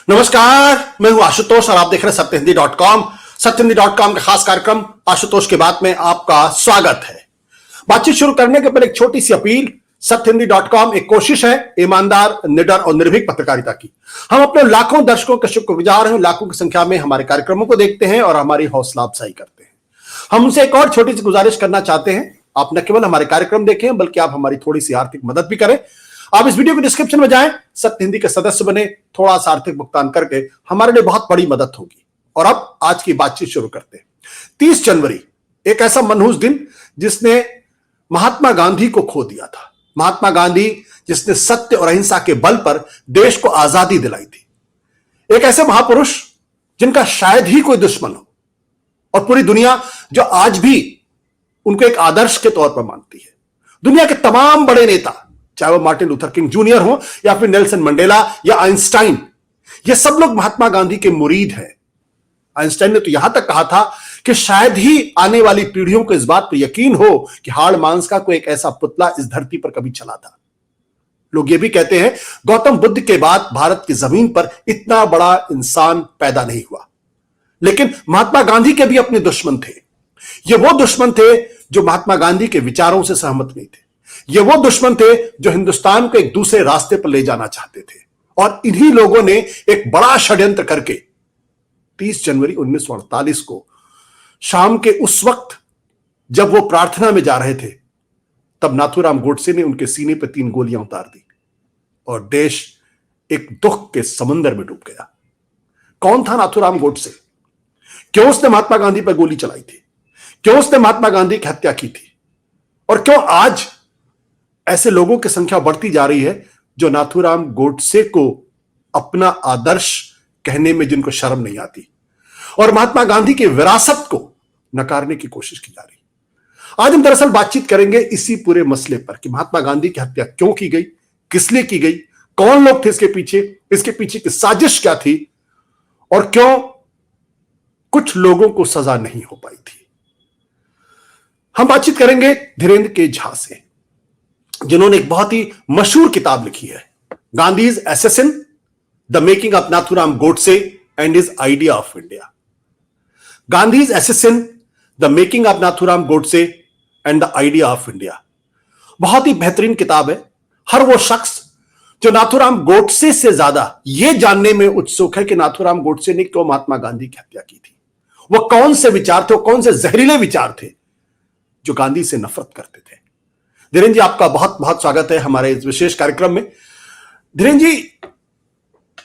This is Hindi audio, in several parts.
नमस्कार, मैं हूं आशुतोष और आप देख रहे हैं सत्यहिंदी.com। सत्यहिंदी.com का खास कार्यक्रम आशुतोष की बात में आपका स्वागत है। बातचीत शुरू करने के पहले एक छोटी सी अपील। सत्यहिंदी.com एक कोशिश है ईमानदार, निडर और निर्भीक पत्रकारिता की। हम अपने लाखों दर्शकों के शुक्रगुजार हैं, लाखों की संख्या में हमारे कार्यक्रमों को देखते हैं और हमारी हौसला अफजाई करते हैं। हम उनसे एक और छोटी सी गुजारिश करना चाहते हैं, आप न केवल हमारे कार्यक्रम देखें बल्कि आप हमारी थोड़ी सी आर्थिक मदद भी करें। आप इस वीडियो के डिस्क्रिप्शन में जाएं, सत्य हिंदी के सदस्य बने, थोड़ा सा आर्थिक भुगतान करके हमारे लिए बहुत बड़ी मदद होगी। और अब आज की बातचीत शुरू करते हैं। 30 जनवरी एक ऐसा मनहूस दिन जिसने महात्मा गांधी को खो दिया था। महात्मा गांधी जिसने सत्य और अहिंसा के बल पर देश को आजादी दिलाई थी। एक ऐसे महापुरुष जिनका शायद ही कोई दुश्मन हो और पूरी दुनिया जो आज भी उनको एक आदर्श के तौर पर मानती है। दुनिया के तमाम बड़े नेता, चाहे वो मार्टिन लूथर किंग जूनियर हो या फिर नेल्सन मंडेला या आइंस्टाइन, ये सब लोग महात्मा गांधी के मुरीद हैं। आइंस्टाइन ने तो यहां तक कहा था कि शायद ही आने वाली पीढ़ियों को इस बात पर यकीन हो कि हाड़ मांस का कोई एक ऐसा पुतला इस धरती पर कभी चला था। लोग ये भी कहते हैं गौतम बुद्ध के बाद भारत की जमीन पर इतना बड़ा इंसान पैदा नहीं हुआ। लेकिन महात्मा गांधी के भी अपने दुश्मन थे। ये वो दुश्मन थे जो महात्मा गांधी के विचारों से सहमत नहीं थे। ये वो दुश्मन थे जो हिंदुस्तान को एक दूसरे रास्ते पर ले जाना चाहते थे। और इन्हीं लोगों ने एक बड़ा षड्यंत्र करके 30 जनवरी 1948 को शाम के उस वक्त जब वो प्रार्थना में जा रहे थे, तब नाथूराम गोडसे ने उनके सीने पर 3 गोलियां उतार दी और देश एक दुख के समंदर में डूब गया। कौन था नाथूराम गोडसे? क्यों उसने महात्मा गांधी पर गोली चलाई थी? क्यों उसने महात्मा गांधी की हत्या की थी? और क्यों आज ऐसे लोगों की संख्या बढ़ती जा रही है जो नाथूराम गोडसे को अपना आदर्श कहने में जिनको शर्म नहीं आती और महात्मा गांधी की विरासत को नकारने की कोशिश की जा रही है। आज हम दरअसल बातचीत करेंगे इसी पूरे मसले पर कि महात्मा गांधी की हत्या क्यों की गई, किस लिए की गई, कौन लोग थे इसके पीछे की साजिश क्या थी और क्यों कुछ लोगों को सजा नहीं हो पाई थी। हम बातचीत करेंगे धीरेन्द्र के झा से, जिन्होंने एक बहुत ही मशहूर किताब लिखी है, Gandhi's assassin, the making of Nathuram Godse and his idea of India. Gandhi's assassin, the making of Nathuram Godse and the idea of India. बहुत ही बेहतरीन किताब है। हर वो शख्स जो नाथूराम गोडसे से ज्यादा यह जानने में उत्सुक है कि नाथूराम गोडसे ने क्यों महात्मा गांधी की हत्या की थी, वो कौन से विचार थे, कौन से जहरीले विचार थे जो गांधी से नफरत करते थे। धीरेन्द्र जी, आपका बहुत बहुत स्वागत है हमारे इस विशेष कार्यक्रम में। धीरेन्द्र जी,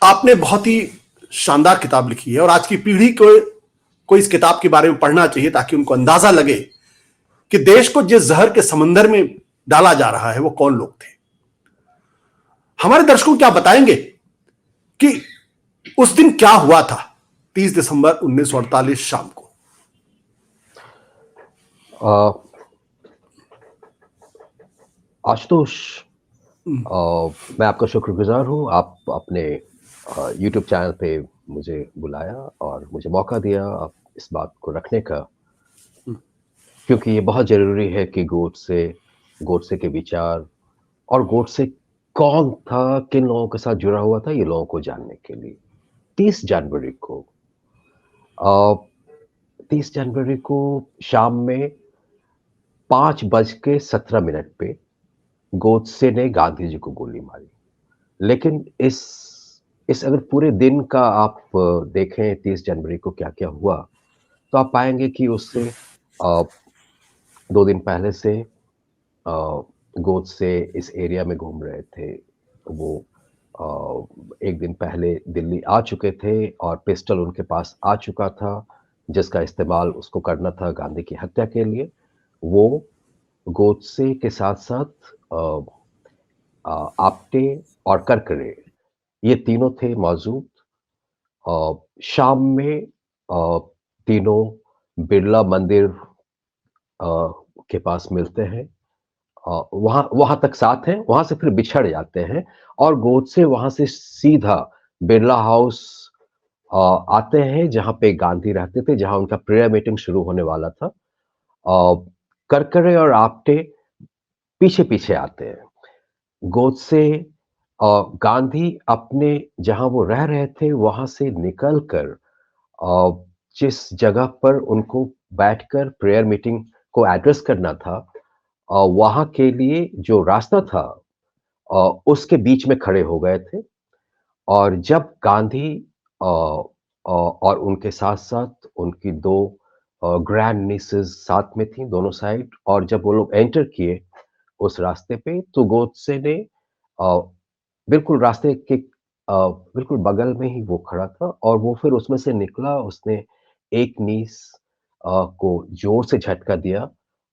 आपने बहुत ही शानदार किताब लिखी है और आज की पीढ़ी को इस किताब के बारे में पढ़ना चाहिए ताकि उनको अंदाजा लगे कि देश को जिस जहर के समंदर में डाला जा रहा है वो कौन लोग थे। हमारे दर्शकों क्या बताएंगे कि उस दिन क्या हुआ था 30 दिसंबर 1948 शाम को? आशुतोष, मैं आपका शुक्रगुजार हूँ। आप अपने YouTube चैनल पे मुझे बुलाया और मुझे मौका दिया इस बात को रखने का, क्योंकि ये बहुत ज़रूरी है कि गोडसे के विचार और गोडसे कौन था, किन लोगों के साथ जुड़ा हुआ था, ये लोगों को जानने के लिए 30 जनवरी को शाम में 5:17 पे गोडसे ने गांधी जी को गोली मारी। लेकिन इस अगर पूरे दिन का आप देखें 30 जनवरी को क्या क्या हुआ, तो आप पाएंगे कि उससे 2 दिन पहले से गोडसे इस एरिया में घूम रहे थे। वो 1 दिन पहले दिल्ली आ चुके थे और पिस्टल उनके पास आ चुका था जिसका इस्तेमाल उसको करना था गांधी की हत्या के लिए। वो गोडसे के साथ साथ आप्टे और करकरे, ये तीनों थे मौजूद। शाम में तीनों बिरला मंदिर के पास मिलते हैं। वहां तक साथ हैं, वहां से फिर बिछड़ जाते हैं और गोडसे वहां से सीधा बिरला हाउस आते हैं जहां पे गांधी रहते थे, जहां उनका प्रेयर मीटिंग शुरू होने वाला था। करकरे और आप्टे पीछे पीछे आते हैं। गोडसे गांधी अपने जहां वो रह रहे थे वहां से निकलकर जिस जगह पर उनको बैठकर प्रेयर मीटिंग को एड्रेस करना था, वहां के लिए जो रास्ता था उसके बीच में खड़े हो गए थे। और जब गांधी और उनके साथ-साथ उनकी 2 ग्रैंड नीसेस साथ में थीं दोनों साइड, और जब वो लोग एंटर किए उस रास्ते पे, तो गोडसे ने अ, बिल्कुल रास्ते के बिल्कुल बगल में ही वो खड़ा था और वो फिर उसमें से निकला। उसने एक नीस को ज़ोर से झटका दिया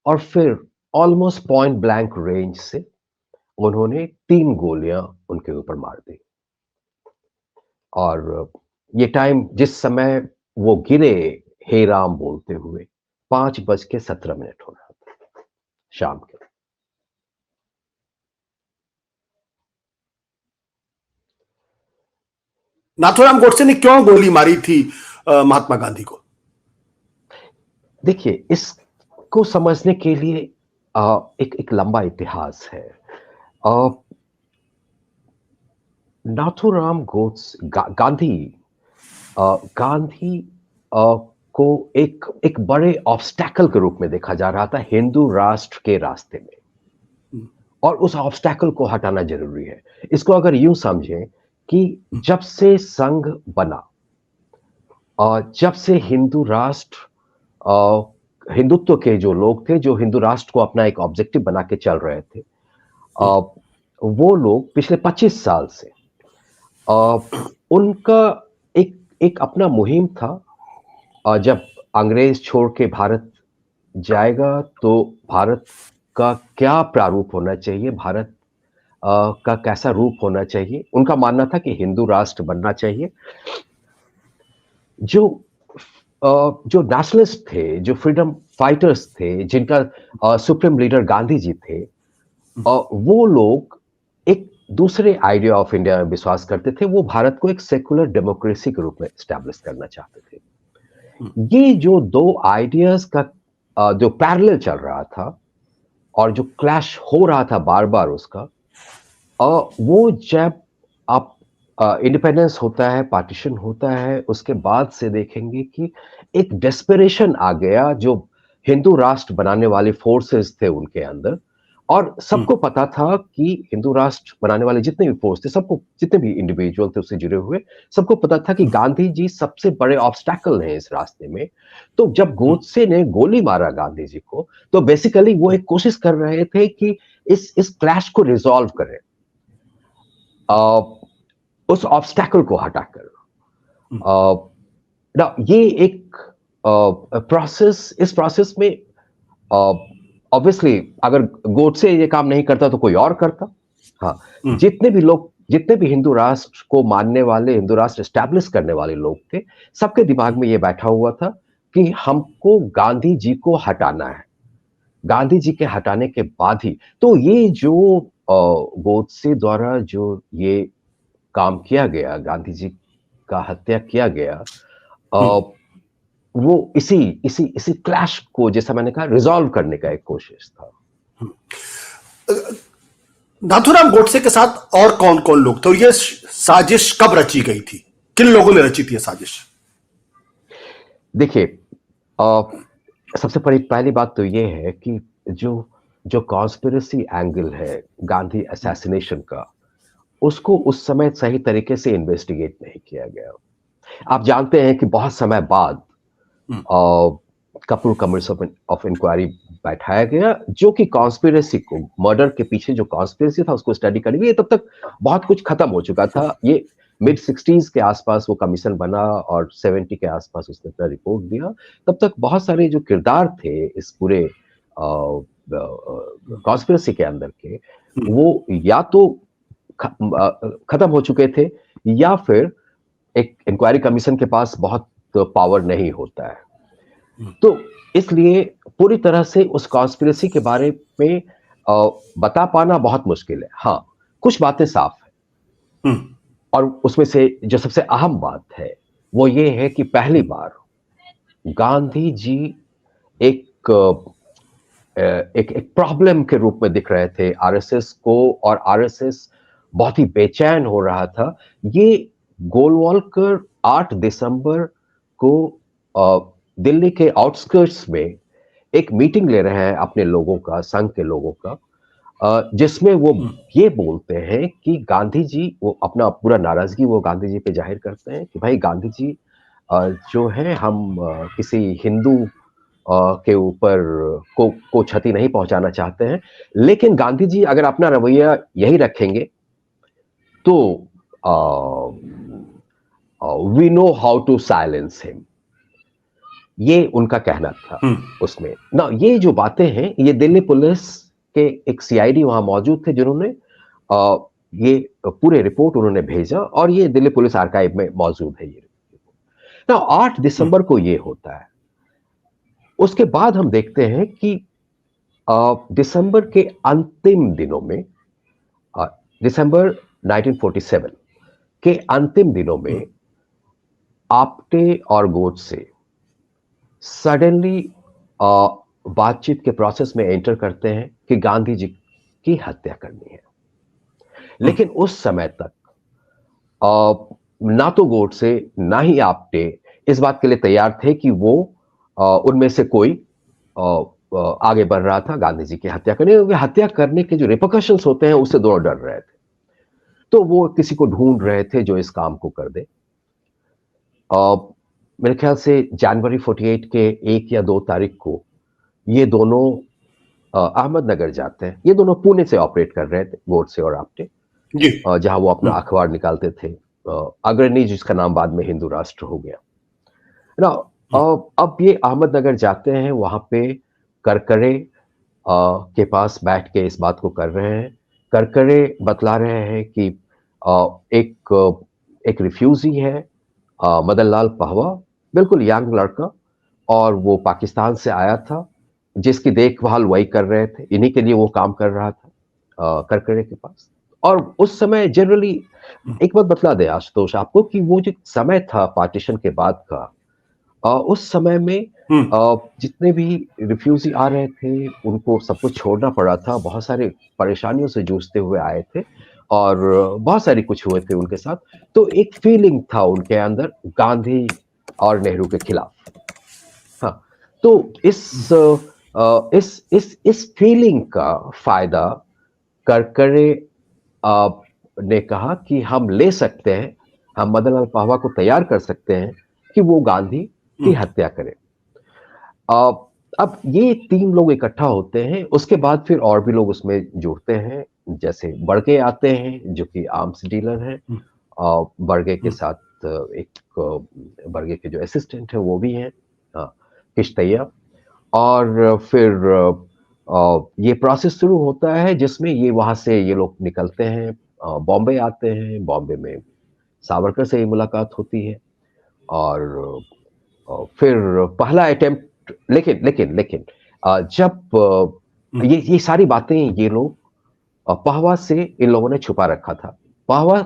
और फिर ऑलमोस्ट पॉइंट ब्लैंक रेंज से उन्होंने 3 गोलियाँ उनके ऊपर मार दी। और ये टाइम जिस समय वो गिरे, हे राम बोलते हुए, 5:17 हो रहा था शाम के। नाथूराम गोडसे ने क्यों गोली मारी थी महात्मा गांधी को? देखिए, इसको समझने के लिए एक एक लंबा इतिहास है। अ, नाथूराम गांधी गांधी को एक एक बड़े ऑब्स्टैकल के रूप में देखा जा रहा था हिंदू राष्ट्र के रास्ते में, और उस ऑब्स्टैकल को हटाना जरूरी है। इसको अगर यूं समझें कि जब से संघ बना और जब से हिंदू राष्ट्र, हिंदुत्व के जो लोग थे जो हिंदू राष्ट्र को अपना एक ऑब्जेक्टिव बना के चल रहे थे, अ, वो लोग पिछले 25 साल से अ, उनका एक एक अपना मुहिम था। जब अंग्रेज छोड़ के भारत जाएगा तो भारत का क्या प्रारूप होना चाहिए, भारत का कैसा रूप होना चाहिए। उनका मानना था कि हिंदू राष्ट्र बनना चाहिए। जो जो नेशनलिस्ट थे, जो फ्रीडम फाइटर्स थे, जिनका सुप्रीम लीडर गांधी जी थे, वो लोग एक दूसरे आइडिया ऑफ इंडिया में विश्वास करते थे। वो भारत को एक सेकुलर डेमोक्रेसी के रूप में एस्टैब्लिश करना चाहते थे। ये जो दो आइडियाज का जो पैरेलल चल रहा था और जो क्लैश हो रहा था बार बार उसका, वो जब आप इंडिपेंडेंस होता है, पार्टीशन होता है, उसके बाद से देखेंगे कि एक डेस्परेशन आ गया जो हिंदू राष्ट्र बनाने वाले फोर्सेस थे उनके अंदर। और सबको पता था कि हिंदू राष्ट्र बनाने वाले जितने भी फोर्स थे, सबको, जितने भी इंडिविजुअल थे उससे जुड़े हुए, सबको पता था कि गांधी जी सबसे बड़े ऑब्स्टैकल हैं इस रास्ते में। तो जब गोडसे ने गोली मारा गांधी जी को, तो बेसिकली वो एक कोशिश कर रहे थे कि इस क्लैश को रिजॉल्व करें, उस ऑब्स्टैकल को हटाकर। ना ये एक प्रोसेस, इस प्रोसेस में ऑब्वियसली अगर गोडसे ये काम नहीं करता तो कोई और करता। हाँ, जितने भी हिंदू राष्ट्र को मानने वाले, हिंदू राष्ट्र एस्टैब्लिश करने वाले लोग थे, सबके दिमाग में ये बैठा हुआ था कि हमको गांधी जी को हटाना है। गांधी जी के हटाने के बाद ही तो ये जो गोडसे द्वारा जो ये काम किया गया, गांधी जी का हत्या किया गया, वो इसी इसी इसी क्लैश को, जैसा मैंने कहा, रिजॉल्व करने का एक कोशिश था। नाथूराम गोडसे के साथ और कौन कौन लोग थे और यह साजिश कब रची गई थी? किन लोगों ने रची थी यह साजिश? देखिए, सबसे पहली बात तो ये है कि जो जो कॉन्स्पिरेसी एंगल है गांधी असैसिनेशन का, उसको उस समय सही तरीके से इन्वेस्टिगेट नहीं किया गया। आप जानते हैं कि बहुत समय बाद कपूर कमीशन ऑफ इंक्वायरी बैठाया गया, जो कि कॉन्स्पिरेसी को, मर्डर के पीछे जो कॉन्स्पिरेसी था उसको स्टडी करने के लिए। तब तक बहुत कुछ खत्म हो चुका था। ये मिड 60s के आसपास वो कमीशन बना और 70 के आसपास उसने अपना रिपोर्ट दिया। तब तक बहुत सारे जो किरदार थे इस पूरे कॉन्स्पिरेसी के अंदर के, वो या तो खत्म हो चुके थे या फिर एक इंक्वायरी कमीशन के पास बहुत पावर नहीं होता है। तो इसलिए पूरी तरह से उस कॉन्स्पिरेसी के बारे में बता पाना बहुत मुश्किल है। हाँ, कुछ बातें साफ है, और उसमें से जो सबसे अहम बात है वो ये है कि पहली बार गांधी जी एक एक प्रॉब्लम के रूप में दिख रहे थे आरएसएस को, और आरएसएस बहुत ही बेचैन हो रहा था। ये गोलवालकर 8 दिसंबर को दिल्ली के आउटस्कर्ट्स में एक मीटिंग ले रहे हैं अपने लोगों का, संघ के लोगों का, जिसमें वो ये बोलते हैं कि गांधी जी, वो अपना पूरा नाराजगी वो गांधी जी पे जाहिर करते हैं कि भाई गांधी जी जो है, हम किसी हिंदू के ऊपर को क्षति नहीं पहुंचाना चाहते हैं, लेकिन गांधी जी अगर अपना रवैया यही रखेंगे तो we know how to silence him, ये उनका कहना था उसमें ना। ये जो बातें हैं, ये दिल्ली पुलिस के एक सीआईडी वहां मौजूद थे, जिन्होंने ये पूरे रिपोर्ट उन्होंने भेजा, और ये दिल्ली पुलिस आर्काइव में मौजूद है ये ना। 8 दिसंबर को ये होता है। उसके बाद हम देखते हैं कि दिसंबर के अंतिम दिनों में, दिसंबर 1947 के अंतिम दिनों में, आप्टे और गोडसे सडनली बातचीत के प्रोसेस में एंटर करते हैं कि गांधी जी की हत्या करनी है। लेकिन उस समय तक ना तो गोडसे ना ही आप्टे इस बात के लिए तैयार थे कि वो उनमें से कोई आगे बढ़ रहा था गांधी जी की हत्या करने, क्योंकि हत्या करने के जो रिपरकशंस होते हैं उससे दोनों डर रहे थे। तो वो किसी को ढूंढ रहे थे जो इस काम को कर दे। मेरे ख्याल से जनवरी 48 के 1 या 2 तारीख को ये दोनों अहमदनगर जाते हैं। ये दोनों पुणे से ऑपरेट कर रहे थे, गोडसे और आप्टे, जहां वो अपना अखबार निकालते थे, अग्रणी, जिसका नाम बाद में हिंदू राष्ट्र हो गया ना। अब ये अहमदनगर जाते हैं, वहां पे करकरे के पास बैठ के इस बात को कर रहे हैं। करकरे बतला रहे हैं कि एक रिफ्यूजी है, मदन लाल पहवा, बिल्कुल यंग लड़का, और वो पाकिस्तान से आया था, जिसकी देखभाल वही कर रहे थे, इन्हीं के लिए वो काम कर रहा था करकरे के पास। और उस समय जनरली एक बात बतला दे आशुतोष आपको कि वो जो समय था पार्टीशन के बाद का, उस समय में जितने भी रिफ्यूजी आ रहे थे उनको सब कुछ छोड़ना पड़ा था। बहुत सारे परेशानियों से जूझते हुए आए थे, और बहुत सारी कुछ हुए थे उनके साथ। तो एक फीलिंग था उनके अंदर गांधी और नेहरू के खिलाफ। हाँ, तो इस फीलिंग का फायदा करकरे ने कहा कि हम ले सकते हैं, हम मदन लाल पहवा को तैयार कर सकते हैं कि वो गांधी की हत्या करे। अब ये 3 लोग इकट्ठा होते हैं। उसके बाद फिर और भी लोग उसमें जुड़ते हैं, जैसे बड़गे आते हैं जो कि आर्म्स डीलर हैं। बड़गे के साथ एक बड़गे के जो असिस्टेंट है वो भी हैं, किश्तैया। और फिर ये प्रोसेस शुरू होता है जिसमें ये वहां से ये लोग निकलते हैं, बॉम्बे आते हैं। बॉम्बे में सावरकर से ही मुलाकात होती है, और फिर पहला अटेम्प्ट, लेकिन जब ये सारी बातें ये लोग पहवा से इन लोगों ने छुपा रखा था, पहवा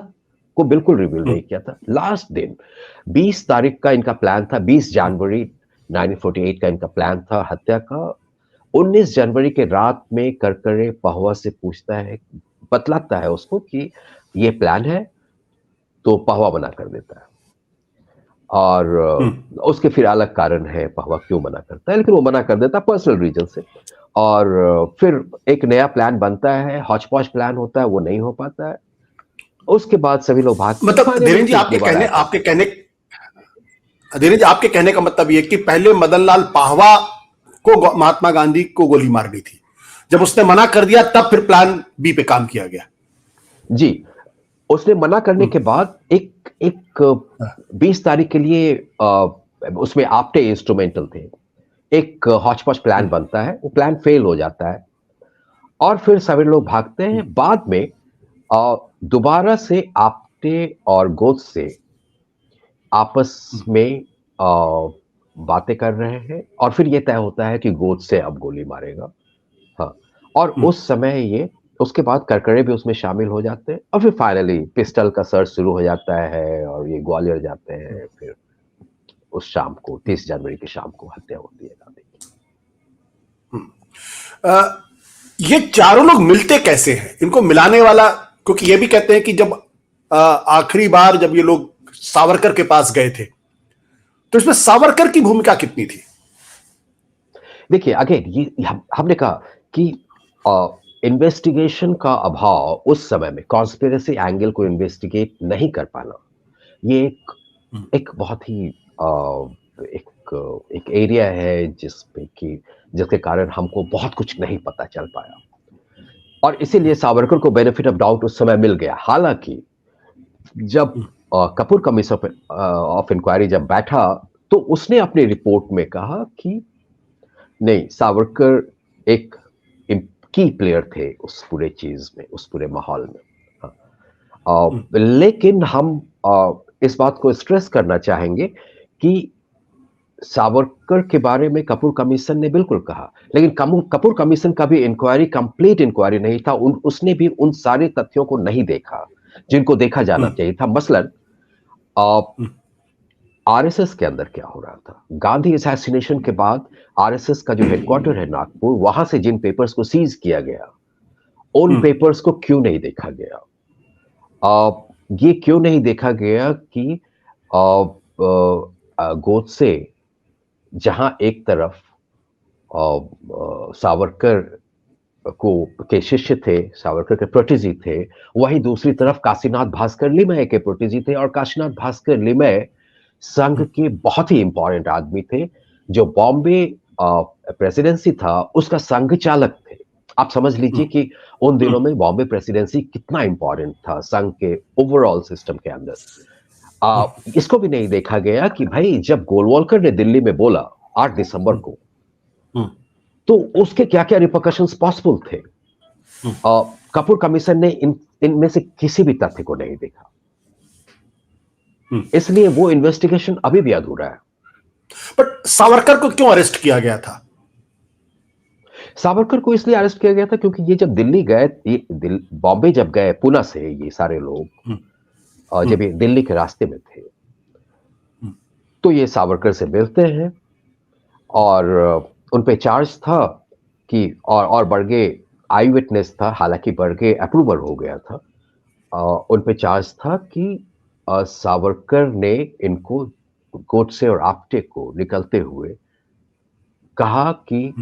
को बिल्कुल रिवील नहीं किया था। लास्ट दिन 20 तारीख का इनका प्लान था, 20 जनवरी 1948 का इनका प्लान था हत्या का। 19 जनवरी के रात में करकरे पहवा से पूछता है, बतलाता है उसको कि ये प्लान है, तो पहवा मना कर देता है। और उसके फिर अलग कारण है पहवा क्यों मना करता है, लेकिन वो मना कर देता है पर्सनल रीजन से। और फिर एक नया प्लान बनता है, हॉच पॉच प्लान होता है, वो नहीं हो पाता है। उसके बाद सभी लोग भागते हैं। मतलब धीरेन्द्र जी, आपके कहने का मतलब ये कि पहले मदन लाल पहवा को महात्मा गांधी को गोली मारनी थी, जब उसने मना कर दिया तब फिर प्लान बी पे काम किया गया। जी, उसने मना करने के बाद एक 20 तारीख के लिए उसमें आप्टे इंस्ट्रूमेंटल थे, एक हॉच पॉच प्लान बनता है, वो प्लान फेल हो जाता है, और फिर सभी लोग भागते हैं। बाद में दोबारा से आप्टे और गोडसे आपस में बातें कर रहे हैं, और फिर यह तय होता है कि गोडसे अब गोली मारेगा। हाँ, और उस समय उसके बाद करकरे भी उसमें शामिल हो जाते हैं, और फिर फाइनली पिस्टल का सर्च शुरू हो जाता है, और ये ग्वालियर जाते हैं। फिर उस शाम को 30 जनवरी की शाम को हत्या होती है गांधी की। ये चारों लोग मिलते कैसे हैं? इनको मिलाने वाला क्योंकि ये भी कहते हैं कि जब आखिरी बार जब ये लोग सावरकर के पास गए थे तो इसमें सावरकर की भूमिका कितनी थी? देखिए अगेन ये हमने कहा कि इन्वेस्टिगेशन का अभाव उस समय में कॉन्स्पिरेसी एंगल को इन्वेस्टिगेट नहीं कर पाना, ये एक बहुत ही एक एरिया है जिसपे कि जिसके कारण हमको बहुत कुछ नहीं पता चल पाया और इसीलिए सावरकर को बेनिफिट ऑफ डाउट उस समय मिल गया। हालांकि जब कपूर कमीशन ऑफ इंक्वायरी जब बैठा तो उसने अपनी रिपोर्ट में कहा कि नहीं, सावरकर एक की प्लेयर थे उस पूरे चीज में, उस पूरे माहौल में। लेकिन हम इस बात को स्ट्रेस करना चाहेंगे कि सावरकर के बारे में कपूर कमीशन ने बिल्कुल कहा, लेकिन कपूर कमीशन का भी इंक्वायरी कंप्लीट इंक्वायरी नहीं था। उसने भी उन सारे तथ्यों को नहीं देखा जिनको देखा जाना चाहिए था। मसलन आरएसएस के अंदर क्या हो रहा था, गांधी असैसिनेशन के बाद आरएसएस का जो हेडक्वार्टर है नागपुर, वहां से जिन पेपर्स को सीज किया गया उन पेपर्स को क्यों नहीं देखा गया? ये क्यों नहीं देखा गया कि गोडसे जहां एक तरफ सावरकर के शिष्य थे, सावरकर के प्रोटेजी थे, वहीं दूसरी तरफ काशीनाथ भास्कर लिमय के प्रोटेजी थे और काशीनाथ भास्कर लिमय संघ के बहुत ही इंपॉर्टेंट आदमी थे। जो बॉम्बे प्रेसिडेंसी था उसका संघ चालक थे। आप समझ लीजिए कि उन दिनों में बॉम्बे प्रेसिडेंसी कितना इंपॉर्टेंट था संघ के ओवरऑल सिस्टम के अंदर। इसको भी नहीं देखा गया कि भाई जब गोलवलकर ने दिल्ली में बोला 8 दिसंबर को, तो उसके क्या क्या रिपरकशंस पॉसिबल थे। कपूर कमीशन ने इनमें से किसी भी तथ्य को नहीं देखा, इसलिए वो इन्वेस्टिगेशन अभी भी अधूरा है। बट सावरकर को क्यों अरेस्ट किया गया था? सावरकर को इसलिए अरेस्ट किया गया था क्योंकि ये जब दिल्ली गए, बॉम्बे जब गए पुणे से, ये सारे लोग जब ये दिल्ली के रास्ते में थे तो ये सावरकर से मिलते हैं और उन पे चार्ज था कि और बर्गे आई विटनेस था, हालांकि बर्गे अप्रूवल हो गया था। उन पे चार्ज था कि सावरकर ने इनको गोडसे और आप्टे को निकलते हुए कहा कि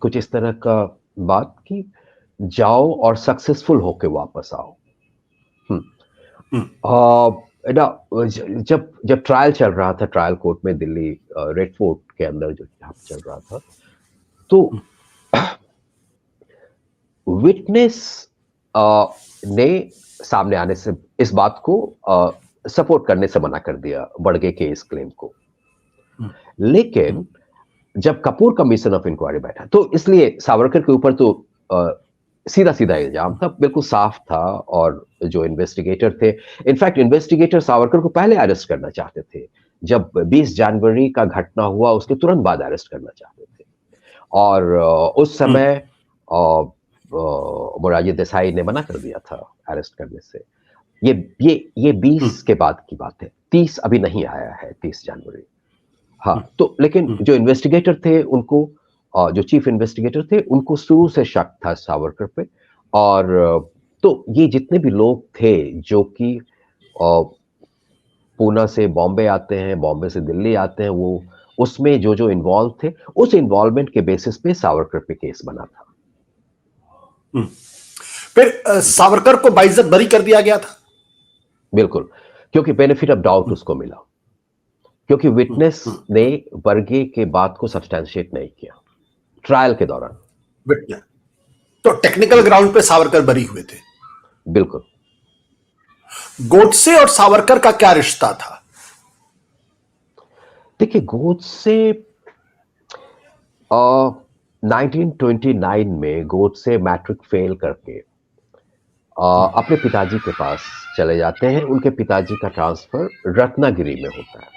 कुछ इस तरह का बात कि जाओ और सक्सेसफुल होके वापस आओ। जब ट्रायल चल रहा था, ट्रायल कोर्ट में दिल्ली रेड फोर्ट के अंदर जो चल रहा था, तो विटनेस ने सामने आने से इस बात को सपोर्ट करने से मना कर दिया, बर्गे के इस क्लेम को। लेकिन जब कपूर कमीशन ऑफ इंक्वायरी बैठा तो इसलिए सावरकर के ऊपर तो सीधा सीधा इल्जाम था, बिल्कुल साफ था। और जो इन्वेस्टिगेटर थे, इनफैक्ट इन्वेस्टिगेटर सावरकर को पहले अरेस्ट करना चाहते थे। जब 20 जनवरी का घटना हुआ उसके तुरंत बाद अरेस्ट करना चाहते थे और उस समय मोरारजी देसाई ने मना कर दिया था अरेस्ट करने से। ये 20 के बाद की बात है, 30 अभी नहीं आया है, 30 जनवरी। हाँ, तो लेकिन जो इन्वेस्टिगेटर थे उनको, जो चीफ इन्वेस्टिगेटर थे, उनको शुरू से शक था सावरकर पे। और तो ये जितने भी लोग थे जो कि पूना से बॉम्बे आते हैं, बॉम्बे से दिल्ली आते हैं, वो उसमें जो इन्वॉल्व थे, उस इन्वॉल्वमेंट के बेसिस पे सावरकर पे केस बना था। फिर सावरकर को बाइज्जत बरी कर दिया गया था? बिल्कुल, क्योंकि बेनिफिट ऑफ डाउट उसको मिला, क्योंकि विटनेस ने बर्गे के बात को सब्सटैंशिएट नहीं किया ट्रायल के दौरान। विटनेस तो टेक्निकल ग्राउंड पे सावरकर बरी हुए थे। बिल्कुल। गोडसे और सावरकर का क्या रिश्ता था? देखिए, गोडसे 1929 में गोडसे मैट्रिक फेल करके अपने पिताजी के पास चले जाते हैं। उनके पिताजी का ट्रांसफर रत्नागिरी में होता है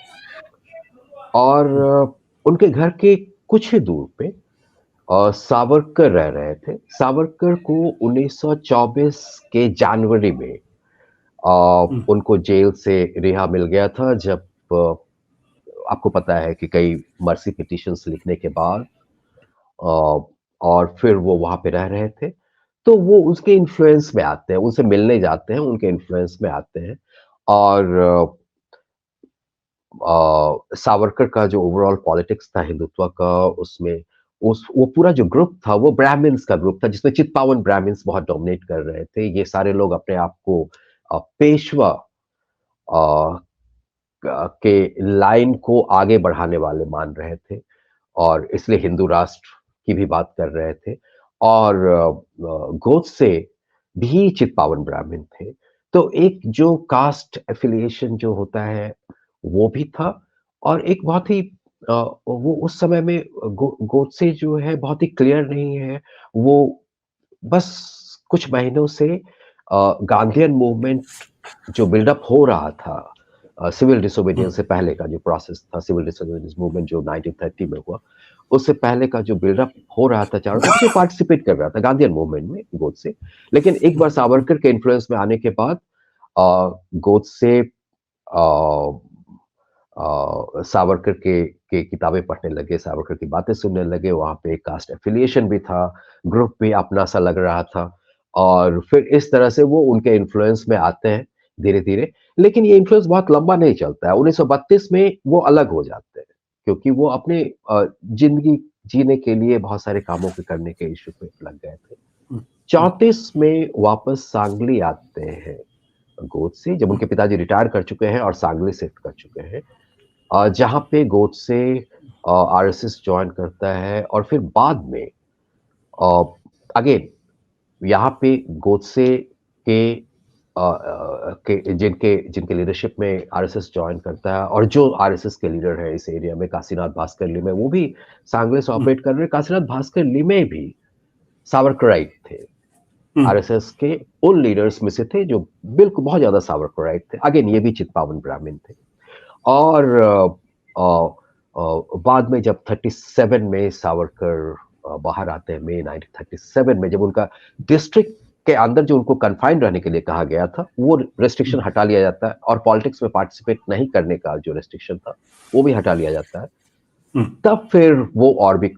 और उनके घर के कुछ ही दूर पे सावरकर रह रहे थे। सावरकर को 1924 के जनवरी में उनको जेल से रिहा मिल गया था, जब आपको पता है कि कई मर्सी पिटीशंस लिखने के बाद और फिर वो वहां पे रह रहे थे। तो वो उसके इन्फ्लुएंस में आते हैं, उनसे मिलने जाते हैं, उनके इन्फ्लुएंस में आते हैं। और सावरकर का जो ओवरऑल पॉलिटिक्स था हिंदुत्व का, उसमें उस वो पूरा जो ग्रुप था वो ब्राह्मण्स का ग्रुप था, जिसमें चित्पावन ब्राह्मण्स बहुत डोमिनेट कर रहे थे। ये सारे लोग अपने आप को पेशवा अ, के लाइन को आगे बढ़ाने वाले मान रहे थे, और इसलिए हिंदू राष्ट्र की भी बात कर रहे थे। और गोडसे भी चित्पावन ब्राह्मण थे। तो एक जो कास्ट एफिलिएशन जो होता है वो भी था। और एक बहुत ही वो उस समय में गोडसे जो है बहुत ही क्लियर नहीं है। वो बस कुछ महीनों से गांधीयन मूवमेंट जो बिल्डअप हो रहा था, सिविल डिसोबीडियंस से पहले का जो प्रोसेस था, सिविल डिसोबीडियंस मूवमेंट जो 1930 में हुआ, उससे पहले का जो बिल्डअप हो रहा था चारों तरफ, उसमें पार्टिसिपेट कर रहा था गांधीयन मूवमेंट में गोडसे। लेकिन एक बार सावरकर के इन्फ्लुएंस में आने के बाद गोडसे सावरकर के किताबें पढ़ने लगे, सावरकर की बातें सुनने लगे। वहाँ पे एक कास्ट एफिलिएशन भी था, ग्रुप भी अपना-सा लग रहा था। और फिर इस तरह से वो उनके इन्फ्लुएंस में आते हैं धीरे-धीरे। लेकिन ये इन्फ्लुएंस बहुत लंबा नहीं चलता है। 1932 में वो अलग हो जाते हैं, क्योंकि वो अपने ज़िंदगी जीने के लिए बहुत सारे कामों के करने के इश्यू पे लग गए थे। 34 में वापस सांगली आते हैं गोडसे, जब उनके पिताजी रिटायर कर चुके हैं और सांगली शिफ्ट कर चुके हैं। जहाँ पे गोडसे आरएसएस जॉइन करता है, और फिर बाद में अगेन यहाँ पे गोडसे के के जिनके जिनके लीडरशिप में आरएसएस जॉइन करता है, और जो आरएसएस के लीडर है इस एरिया में, काशीनाथ भास्कर लिमे, वो भी सांगली से ऑपरेट कर रहे हैं। काशीनाथ भास्कर लिमे भी सावरकराइट थे, आरएसएस के उन लीडर्स में से थे जो बिल्कुल बहुत ज्यादा सावरकराइट थे। अगेन ये भी चित्पावन ब्राह्मण थे। और बाद में जब 37 में सावरकर बाहर आते हैं, मई 1937 में, जब उनका डिस्ट्रिक्ट के अंदर जो उनको कन्फाइंड रहने के लिए कहा गया था, वो रेस्ट्रिक्शन हटा लिया जाता है, और पॉलिटिक्स में पार्टिसिपेट नहीं करने का जो रेस्ट्रिक्शन था वो भी हटा लिया जाता है। तब फिर वो और भी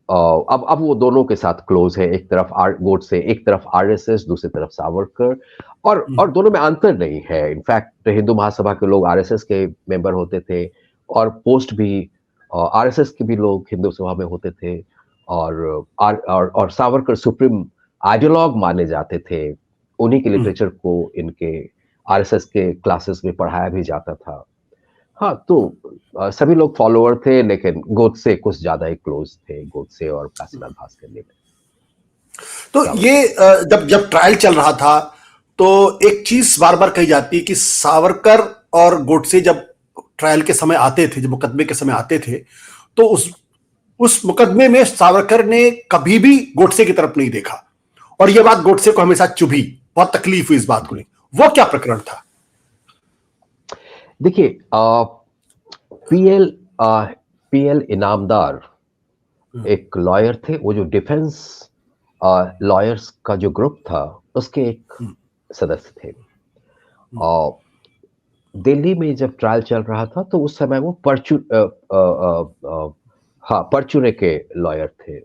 अब वो दोनों के साथ क्लोज है, एक तरफ गोडसे, एक तरफ आरएसएस, दूसरी तरफ सावरकर। और दोनों में अंतर नहीं है। इनफैक्ट हिंदू महासभा के लोग आरएसएस के मेंबर होते थे, और पोस्ट भी आरएसएस के भी लोग हिंदू सभा में होते थे। और सावरकर सुप्रीम आइडियोलॉग माने जाते थे। उन्हीं के लिटरेचर को इनके आरएसएस के क्लासेस में पढ़ाया भी जाता था। हाँ, तो सभी लोग फॉलोअर थे, लेकिन गोडसे कुछ ज्यादा ही क्लोज थे, गोडसे और काशीनाथ भास्कर लिमे। तो ये जब जब ट्रायल चल रहा था, तो एक चीज बार बार कही जाती है कि सावरकर और गोडसे जब ट्रायल के समय आते थे, जब मुकदमे के समय आते थे, तो उस मुकदमे में सावरकर ने कभी भी गोडसे की तरफ नहीं देखा, और यह बात गोडसे को हमेशा चुभी, बहुत तकलीफ हुई इस बात को लेकर। वो क्या प्रकरण था? देखिए, पीएल इनामदार एक लॉयर थे। वो जो डिफेंस लॉयर्स का जो ग्रुप था, उसके एक सदस्य थे। दिल्ली में जब ट्रायल चल रहा था, तो उस समय वो परचूरे के लॉयर थे।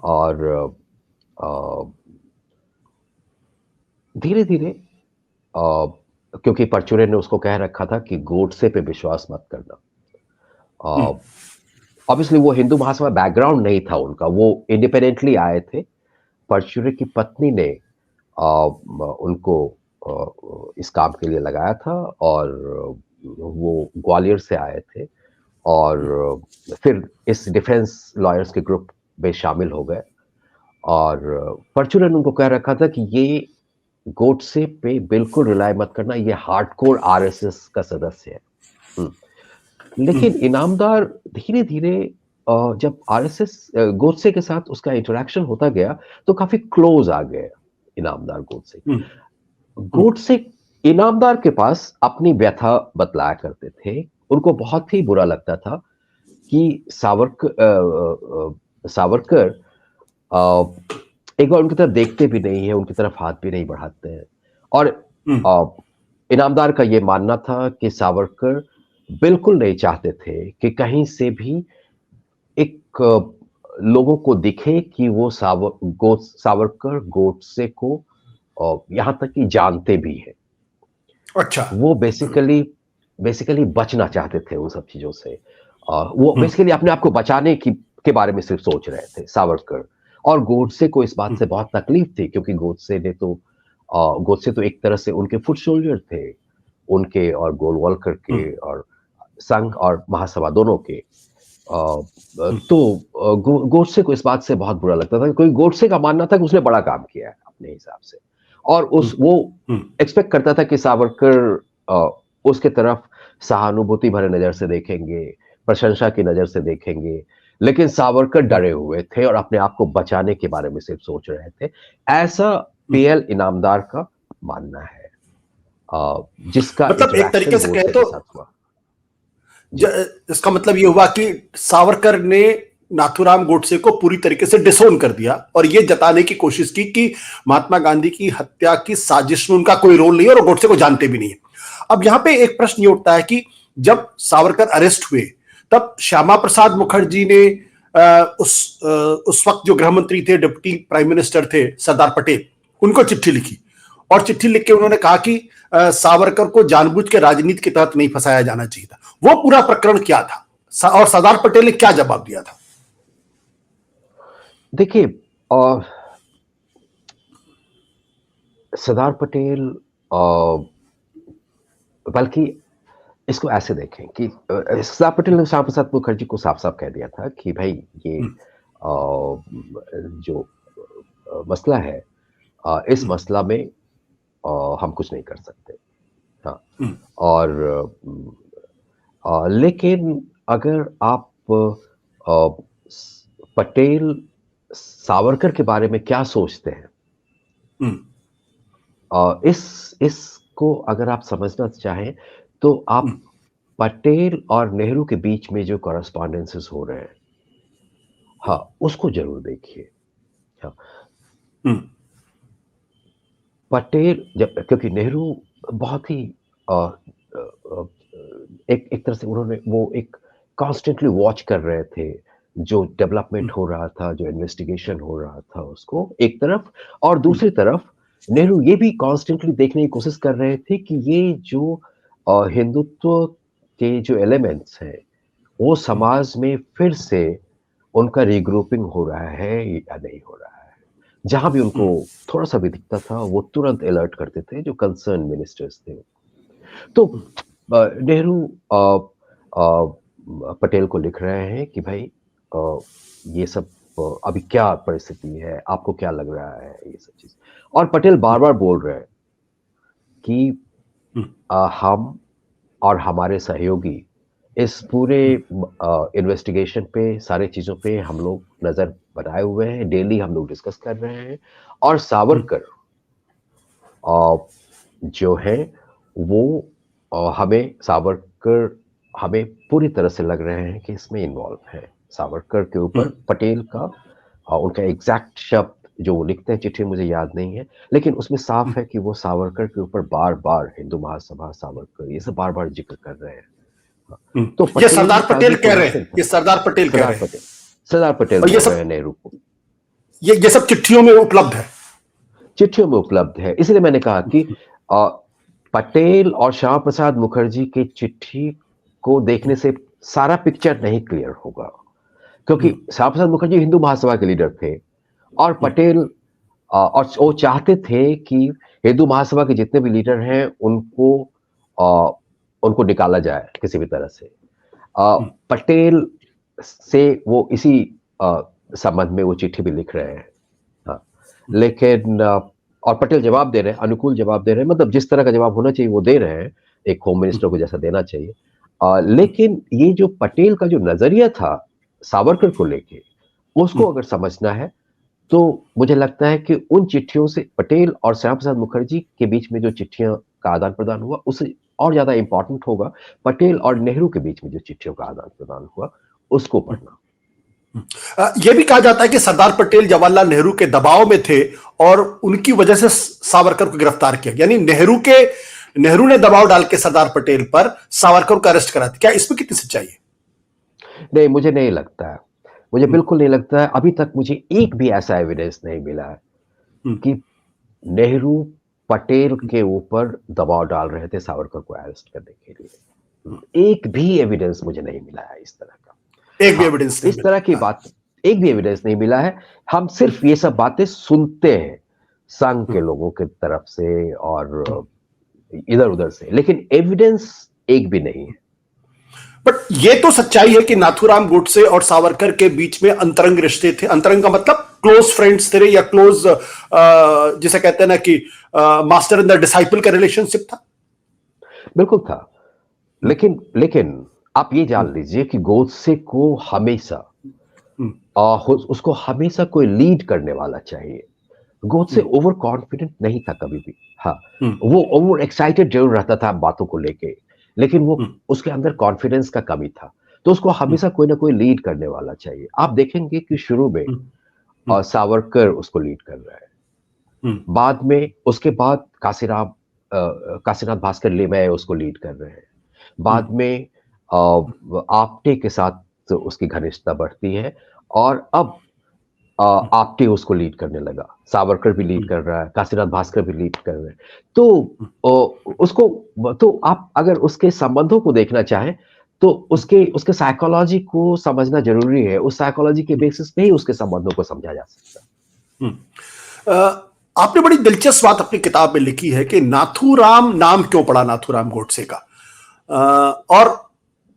और धीरे धीरे, क्योंकि परचूरे ने उसको कह रखा था कि गोडसे पे विश्वास मत करना। ऑब्वियसली वो हिंदू महासभा बैकग्राउंड नहीं था उनका, वो इंडिपेंडेंटली आए थे। परचूरे की पत्नी ने उनको इस काम के लिए लगाया था, और वो ग्वालियर से आए थे, और फिर इस डिफेंस लॉयर्स के ग्रुप में शामिल हो गए। और परचूरे ने उनको कह रखा था कि ये गोडसे पे बिल्कुल रिलाय मत करना, ये हार्डकोर आरएसएस का सदस्य है। लेकिन इनामदार धीरे धीरे, जब आरएसएस गोडसे के साथ उसका इंटरेक्शन होता गया, तो काफी क्लोज आ गए इनामदार गोडसे। गोडसे इनामदार के पास अपनी व्यथा बतलाया करते थे। उनको बहुत ही बुरा लगता था कि सावरकर एक बार उनकी तरफ देखते भी नहीं है, उनकी तरफ हाथ भी नहीं बढ़ाते हैं। और इनामदार का ये मानना था कि सावरकर बिल्कुल नहीं चाहते थे कि कहीं से भी एक लोगों को दिखे कि वो सावरकर गोडसे को यहाँ तक कि जानते भी हैं। अच्छा। वो बेसिकली बेसिकली बचना चाहते थे उन सब चीज़ों से। वो बेसिकली अपने आप को बचाने के बारे में सिर्फ सोच रहे थे सावरकर। और गोडसे को इस बात से बहुत तकलीफ थी, क्योंकि गोडसे तो एक तरह से उनके फुट सोल्जर थे, उनके और गोलवलकर के और संघ और महासभा दोनों के। गोडसे को इस बात से बहुत बुरा लगता था, क्योंकि गोडसे का मानना था कि उसने बड़ा काम किया है अपने हिसाब से, और वो एक्सपेक्ट करता था कि सावरकर उसके तरफ सहानुभूति भरे नजर से देखेंगे, प्रशंसा की नजर से देखेंगे। लेकिन सावरकर डरे हुए थे और अपने आप को बचाने के बारे में सिर्फ सोच रहे थे। ऐसा पीएल इनामदार का मानना है, जिसका मतलब एक तरीके इंटरेक्शन से गोडसे कहे के तो साथ हुआ। इसका मतलब ये हुआ कि सावरकर ने नाथूराम गोडसे को पूरी तरीके से डिसोन कर दिया और ये जताने की कोशिश की कि महात्मा गांधी की हत्या की साजिश में उनका कोई रोल नहीं है और गोडसे को जानते भी नहीं है। अब यहां पे एक प्रश्न ये उठता है कि जब सावरकर अरेस्ट हुए तब श्यामा प्रसाद मुखर्जी ने उस वक्त जो गृह मंत्री थे, डिप्टी प्राइम मिनिस्टर थे सरदार पटेल, उनको चिट्ठी लिखी और चिट्ठी लिख के उन्होंने कहा कि सावरकर को जानबूझ के राजनीति के तहत नहीं फंसाया जाना चाहिए था। वो पूरा प्रकरण क्या था और सरदार पटेल ने क्या जवाब दिया था? देखिए, सरदार पटेल, बल्कि इसको ऐसे देखें कि सरदार पटेल ने श्यामा प्रसाद मुखर्जी को साफ साफ कह दिया था कि भाई ये जो मसला है, इस मसला में हम कुछ नहीं कर सकते। हाँ, और लेकिन अगर आप पटेल सावरकर के बारे में क्या सोचते हैं, इसको अगर आप समझना चाहें तो आप पटेल और नेहरू के बीच में जो कॉरेस्पॉन्डेंसेस हो रहे हैं, हाँ, उसको जरूर देखिए। हाँ, पटेल क्योंकि नेहरू बहुत ही एक तरह से उन्होंने वो एक कॉन्स्टेंटली वॉच कर रहे थे जो डेवलपमेंट हो रहा था, जो इन्वेस्टिगेशन हो रहा था उसको एक तरफ, और दूसरी तरफ नेहरू ये भी कॉन्स्टेंटली देखने की कोशिश कर रहे थे कि ये जो हिंदुत्व के जो एलिमेंट्स हैं वो समाज में फिर से उनका रीग्रुपिंग हो रहा है या नहीं हो रहा है। जहां भी उनको थोड़ा सा भी दिखता था वो तुरंत अलर्ट करते थे जो कंसर्न मिनिस्टर्स थे। तो नेहरू पटेल को लिख रहे हैं कि भाई ये सब अभी क्या परिस्थिति है, आपको क्या लग रहा है, ये सब चीज। और पटेल बार बार बोल रहे हैं कि हम और हमारे सहयोगी इस पूरे इन्वेस्टिगेशन पे, सारे चीजों पे हम लोग नजर बनाए हुए हैं, डेली हम लोग डिस्कस कर रहे हैं। और सावरकर जो है वो सावरकर हमें पूरी तरह से लग रहे हैं कि इसमें इन्वॉल्व है। सावरकर के ऊपर पटेल का उनका एग्जैक्ट शब्द जो वो लिखते हैं चिट्ठी मुझे याद नहीं है, लेकिन उसमें साफ है कि वो सावरकर के ऊपर बार बार हिंदू महासभा, सावरकर, ये सब बार बार जिक्र कर रहे हैं। तो ये सरदार पटेल कह रहे हैं, ये सरदार पटेल कह रहे हैं, सरदार पटेल और ये कह रहे हैं नेहरू को। ये सब चिट्ठियों में उपलब्ध है, चिट्ठियों में उपलब्ध है। इसलिए मैंने कहा कि पटेल और श्यामा प्रसाद मुखर्जी की चिट्ठी को देखने से सारा पिक्चर नहीं क्लियर होगा, क्योंकि श्यामा प्रसाद मुखर्जी हिंदू महासभा के लीडर थे और पटेल और वो चाहते थे कि हिंदू महासभा के जितने भी लीडर हैं उनको निकाला जाए किसी भी तरह से। पटेल से वो इसी संबंध में वो चिट्ठी भी लिख रहे हैं। हाँ, लेकिन और पटेल जवाब दे रहे हैं, अनुकूल जवाब दे रहे हैं, मतलब जिस तरह का जवाब होना चाहिए वो दे रहे हैं, एक होम मिनिस्टर को जैसा देना चाहिए। लेकिन ये जो पटेल का जो नजरिया था सावरकर को लेके, उसको अगर समझना है तो मुझे लगता है कि उन चिट्ठियों से पटेल और श्यामा प्रसाद मुखर्जी के बीच में जो चिट्ठियों का आदान प्रदान हुआ उससे और ज्यादा इंपॉर्टेंट होगा पटेल और नेहरू के बीच में जो चिट्ठियों का आदान प्रदान हुआ उसको पढ़ना। यह भी कहा जाता है कि सरदार पटेल जवाहरलाल नेहरू के दबाव में थे और उनकी वजह से सावरकर को गिरफ्तार किया, यानी नेहरू ने दबाव डाल के सरदार पटेल पर सावरकर को अरेस्ट करा था। क्या इसमें कितनी सच्चाई है? नहीं, मुझे नहीं लगता है। मुझे बिल्कुल नहीं लगता है, अभी तक मुझे एक भी ऐसा एविडेंस नहीं मिला है हम्म, कि नेहरू पटेल के ऊपर दबाव डाल रहे थे सावरकर को अरेस्ट करने के लिए। एक भी एविडेंस मुझे नहीं मिला है इस तरह का। एक भी हाँ, एविडेंस नहीं इस तरह की मिला। हाँ, बात एक भी एविडेंस नहीं मिला है। हम सिर्फ ये सब बातें सुनते हैं संघ के लोगों की तरफ से और इधर-उधर से, लेकिन एविडेंस एक भी नहीं है। बट ये तो सच्चाई है कि नाथूराम गोडसे और सावरकर के बीच में अंतरंग रिश्ते थे। अंतरंग का मतलब क्लोज फ्रेंड्स थे या क्लोज, जिसे कहते हैं ना कि मास्टर एंड द डिसाइपल का रिलेशनशिप था। बिल्कुल था। लेकिन लेकिन आप ये जान लीजिए कि गोडसे को हमेशा उसको हमेशा कोई लीड करने वाला चाहिए। गोडसे ओवर कॉन्फिडेंट नहीं था कभी भी। हाँ, वो ओवर एक्साइटेड जरूर रहता था बातों को लेके, लेकिन वो उसके अंदर कॉन्फिडेंस का कमी था। तो उसको हमेशा कोई ना कोई लीड करने वाला चाहिए। आप देखेंगे कि शुरू में सावरकर उसको लीड कर रहा है। बाद में उसके बाद काशीनाथ भास्कर लेमैया उसको लीड कर रहे हैं। बाद में आप्टे के साथ उसकी घनिष्ठता बढ़ती है और अब आप्टे उसको लीड करने लगा। सावरकर भी लीड कर रहा है, काशीनाथ भास्कर भी लीड कर रहे हैं। तो उसको तो आप अगर उसके संबंधों को देखना चाहें तो उसके साइकोलॉजी को समझना ज़रूरी है। उस साइकोलॉजी के बेसिस पे ही उसके संबंधों को समझा जा सकता है। आपने बड़ी दिलचस्प बात अपनी किताब में लिखी है कि नाथूराम नाम क्यों पड़ा नाथूराम गोडसे का। और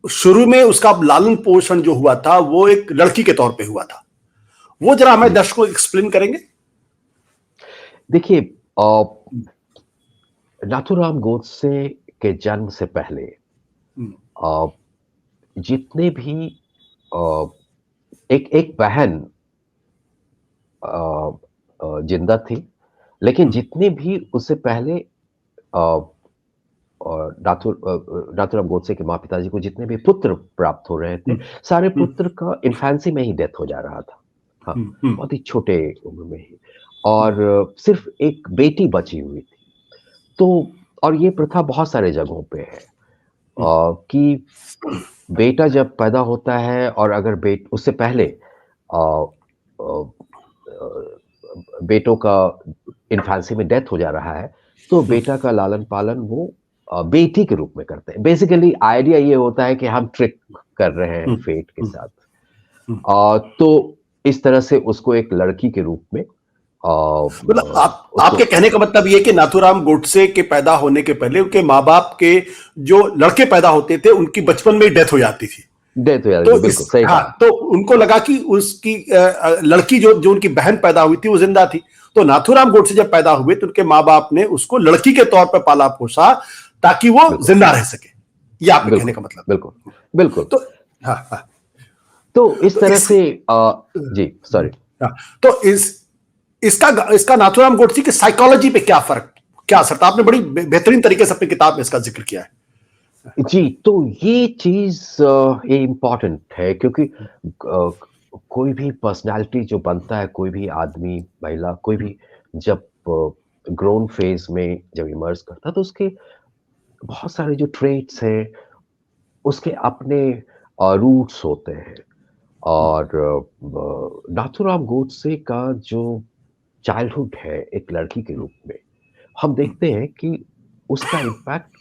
शुरू में उसका लालन पोषण जो हुआ था वो एक लड़की के तौर पे हुआ था। वो जरा हमें दर्शकों को एक्सप्लेन करेंगे। देखिए, नाथूराम गोडसे के जन्म से पहले जितने भी एक बहन जिंदा थी, लेकिन जितने भी उससे पहले नाथूराम गोडसे के माँ पिताजी को जितने भी पुत्र प्राप्त हो रहे थे, सारे पुत्र का इन्फेंसी में ही डेथ हो जा रहा था। हाँ, बहुत ही छोटे उम्र में ही। और सिर्फ एक बेटी बची हुई थी। तो और ये प्रथा बहुत सारे जगहों पे है कि बेटा जब पैदा होता है और अगर उससे पहले अ, अ, बेटों का इन्फेंसी में डेथ हो जा रहा है, तो बेटा का लालन-पालन वो बेटी के रूप में करते हैं। बेसिकली आइडिया ये होता है कि हम ट्रिक कर रहे हैं फेट के साथ। तो इस तरह से उसको एक लड़की के रूप में मतलब आपके कहने का मतलब ये कि नाथूराम गोडसे के पैदा होने के पहले उनके माँ बाप के जो लड़के पैदा होते थे उनकी बचपन में ही डेथ हो जाती थी। डेथ हो जाती तो थी, बिल्कुल सही हाँ, कहा। तो उनको लगा कि उसकी लड़की जो उनकी बहन पैदा हुई थी वो जिंदा थी। तो नाथूराम गोडसे जब पैदा हुए तो उनके माँ बाप ने उसको लड़की के तौर पर पाला पोसा ताकि वो जिंदा रह सके। ये आपके कहने का मतलब। बिल्कुल, बिल्कुल। तो हाँ, हाँ। तो इस तरह से जी, सॉरी। हाँ, तो इसका नाथूराम गोडसे की साइकोलॉजी पे क्या असर था? आपने बड़ी बेहतरीन तरीके से अपनी किताब में इसका जिक्र किया है। जी, तो ये चीज़ ये इम्पोर्टेंट है क्योंकि कोई भी पर्सनैलिटी जो बनता है, कोई भी आदमी, महिला, कोई भी जब ग्रोन फेज़ में जब इमर्ज करता है, तो उसके बहुत सारे जो ट्रेट्स हैं, उसके अपने रूट्स होते हैं। और नाथूराम गोडसे का जो चाइल्डहुड है एक लड़की के रूप में, हम देखते हैं कि उसका इम्पैक्ट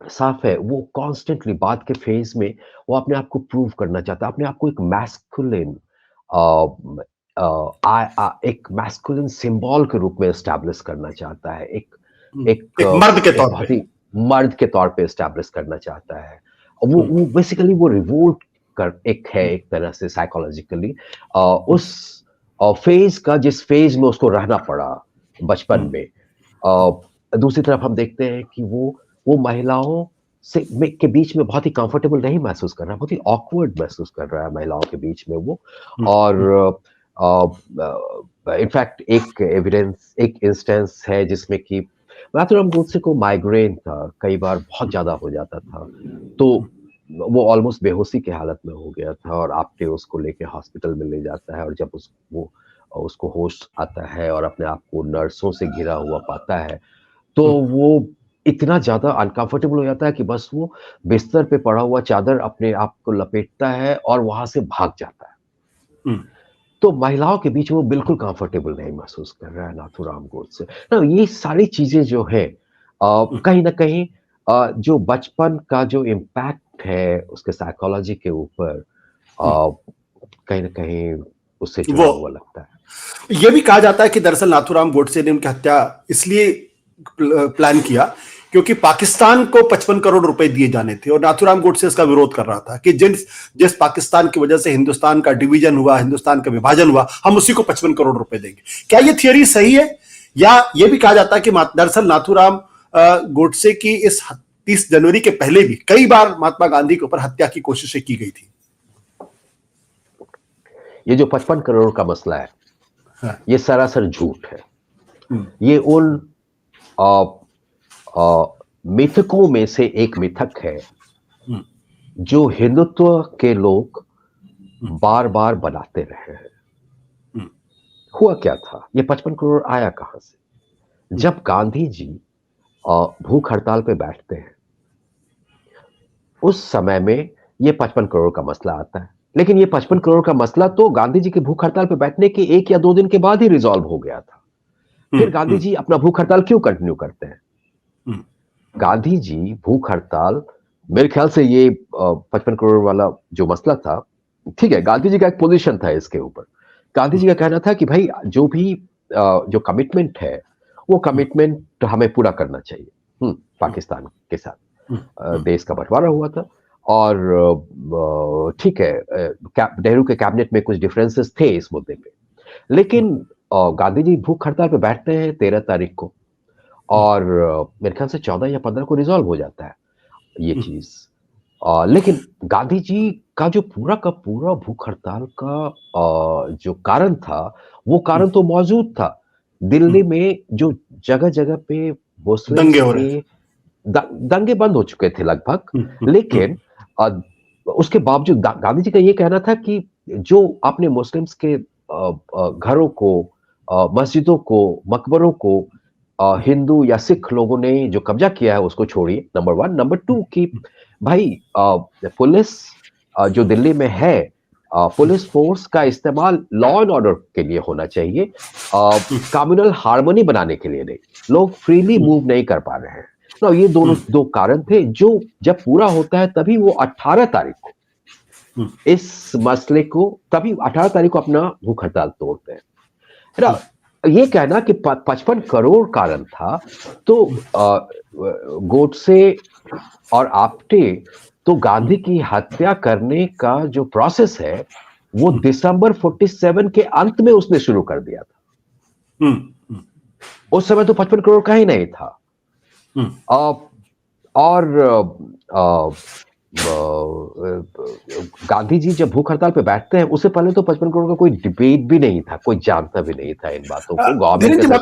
साफ है। वो कॉन्स्टेंटली बाद के फेज में वो अपने आप को प्रूव करना चाहता है, अपने आप को एक मैस्कुलिन एक मैस्कुलिन सिंबल के रूप में एस्टैब्लिश करना चाहता है। एक मर्द के तौर बहुत पे। ही मर्द के तौर पे एस्टैब्लिश करना चाहता है। वो बेसिकली वो रिवोल्ट एक तरह से साइकोलॉजिकली उस फेज का जिस फेज में उसको रहना पड़ा बचपन में। दूसरी तरफ हम देखते हैं कि वो महिलाओं के बीच में बहुत ही कंफर्टेबल नहीं महसूस कर रहा है, बहुत ही ऑकवर्ड महसूस कर रहा है महिलाओं के बीच में वो। और इनफैक्ट एक इंस्टेंस है जिसमें कि नाथूराम गोडसे को माइग्रेन था, कई बार बहुत ज़्यादा हो जाता था। तो वो ऑलमोस्ट बेहोशी की हालत में हो गया था और आप्टे उसको लेके हॉस्पिटल में ले जाता है और जब उसको होश आता है और अपने आप को नर्सों से घिरा हुआ पाता है, तो वो इतना ज्यादा अनकंफर्टेबल हो जाता है कि बस वो बिस्तर पे पड़ा हुआ चादर अपने आप को लपेटता है और वहां से भाग जाता है। हम्म, तो महिलाओं के बीच वो बिल्कुल कंफर्टेबल नहीं महसूस कर रहा है नाथूराम गोडसे ना। ये सारी चीजें जो है कहीं ना कहीं जो बचपन का जो इम्पैक्ट है उसके साइकोलॉजी के ऊपर कहीं ना कहीं उससे जुड़ा वो हुआ लगता है। ये भी कहा जाता है कि दरअसल नाथूराम गोडसे ने उनकी हत्या इसलिए प्लान किया क्योंकि पाकिस्तान को 55 करोड़ रुपए दिए जाने थे और नाथूराम गोडसे इसका विरोध कर रहा था कि जिस पाकिस्तान की वजह से हिंदुस्तान का डिवीजन हुआ, हिंदुस्तान का विभाजन हुआ, हम उसी को 55 करोड़ रुपए देंगे। क्या ये थियरी सही है? या ये भी कहा जाता है कि दरअसल नाथूराम गोडसे की इस 30 जनवरी के पहले भी कई बार महात्मा गांधी के ऊपर हत्या की कोशिशें की गई थी। ये जो 55 करोड़ का मसला है, हाँ। ये सरासर झूठ है। ये उन मिथकों में से एक मिथक है जो हिंदुत्व के लोग बार बार बनाते रहे हैं। हुआ क्या था? ये 55 करोड़ आया कहां से? जब गांधी जी भूख हड़ताल पे बैठते हैं उस समय में ये 55 करोड़ का मसला आता है। लेकिन ये 55 करोड़ का मसला तो गांधी जी के भूख हड़ताल पे बैठने के 1 या 2 दिन के बाद ही रिजॉल्व हो गया था। फिर गांधी जी अपना भूख हड़ताल क्यों कंटिन्यू करते हैं? गांधी जी भूख हड़ताल, मेरे ख्याल से ये 55 करोड़ वाला जो मसला था, ठीक है, गांधी जी का एक पोजीशन था इसके ऊपर। गांधी जी का कहना था कि भाई जो भी जो कमिटमेंट है वो कमिटमेंट हमें पूरा करना चाहिए पाकिस्तान के साथ। देश का बंटवारा हुआ था और ठीक है, नेहरू के कैबिनेट में कुछ डिफरेंसेस थे इस मुद्दे पे, लेकिन गांधी जी भूख हड़ताल पे बैठते हैं 13 तारीख को और मेरे ख्याल से 14 या 15 को रिजॉल्व हो जाता है ये चीज। लेकिन गांधी जी का जो पूरा का पूरा भूख हड़ताल का जो कारण था वो कारण तो मौजूद था। दिल्ली में जो जगह जगह पे मुस्लिम्स दंगे हो रहे थे। दंगे बंद हो चुके थे लगभग, लेकिन उसके बावजूद गांधी जी का ये कहना था कि जो आपने मुस्लिम्स के घरों को, मस्जिदों को, मकबरों को हिंदू या सिख लोगों ने जो कब्जा किया है उसको छोड़िए, नंबर 1। नंबर 2 कि भाई पुलिस जो दिल्ली में है, पुलिस फोर्स का इस्तेमाल लॉ एंड ऑर्डर के लिए होना चाहिए, कम्युनल हार्मनी बनाने के लिए नहीं। लोग फ्रीली मूव नहीं कर पा रहे हैं। तो ये दोनों 2 कारण थे जो जब पूरा होता है तभी वो 18 तारीख को इस मसले को, तभी 18 तारीख को अपना भूख हड़ताल तोड़ते हैं ना। ये कहना कि 55 करोड़ कारण था, तो गोडसे और आप्टे तो गांधी की हत्या करने का जो प्रोसेस है वो दिसंबर 47 के अंत में उसने शुरू कर दिया था। उस समय तो 55 करोड़ का ही नहीं था। और गांधी जी जब भूख हड़ताल पे बैठते हैं उससे पहले तो 55 करोड़ का कोई डिबेट भी नहीं था, कोई जानता भी नहीं था इन बातों को। गवर्नमेंट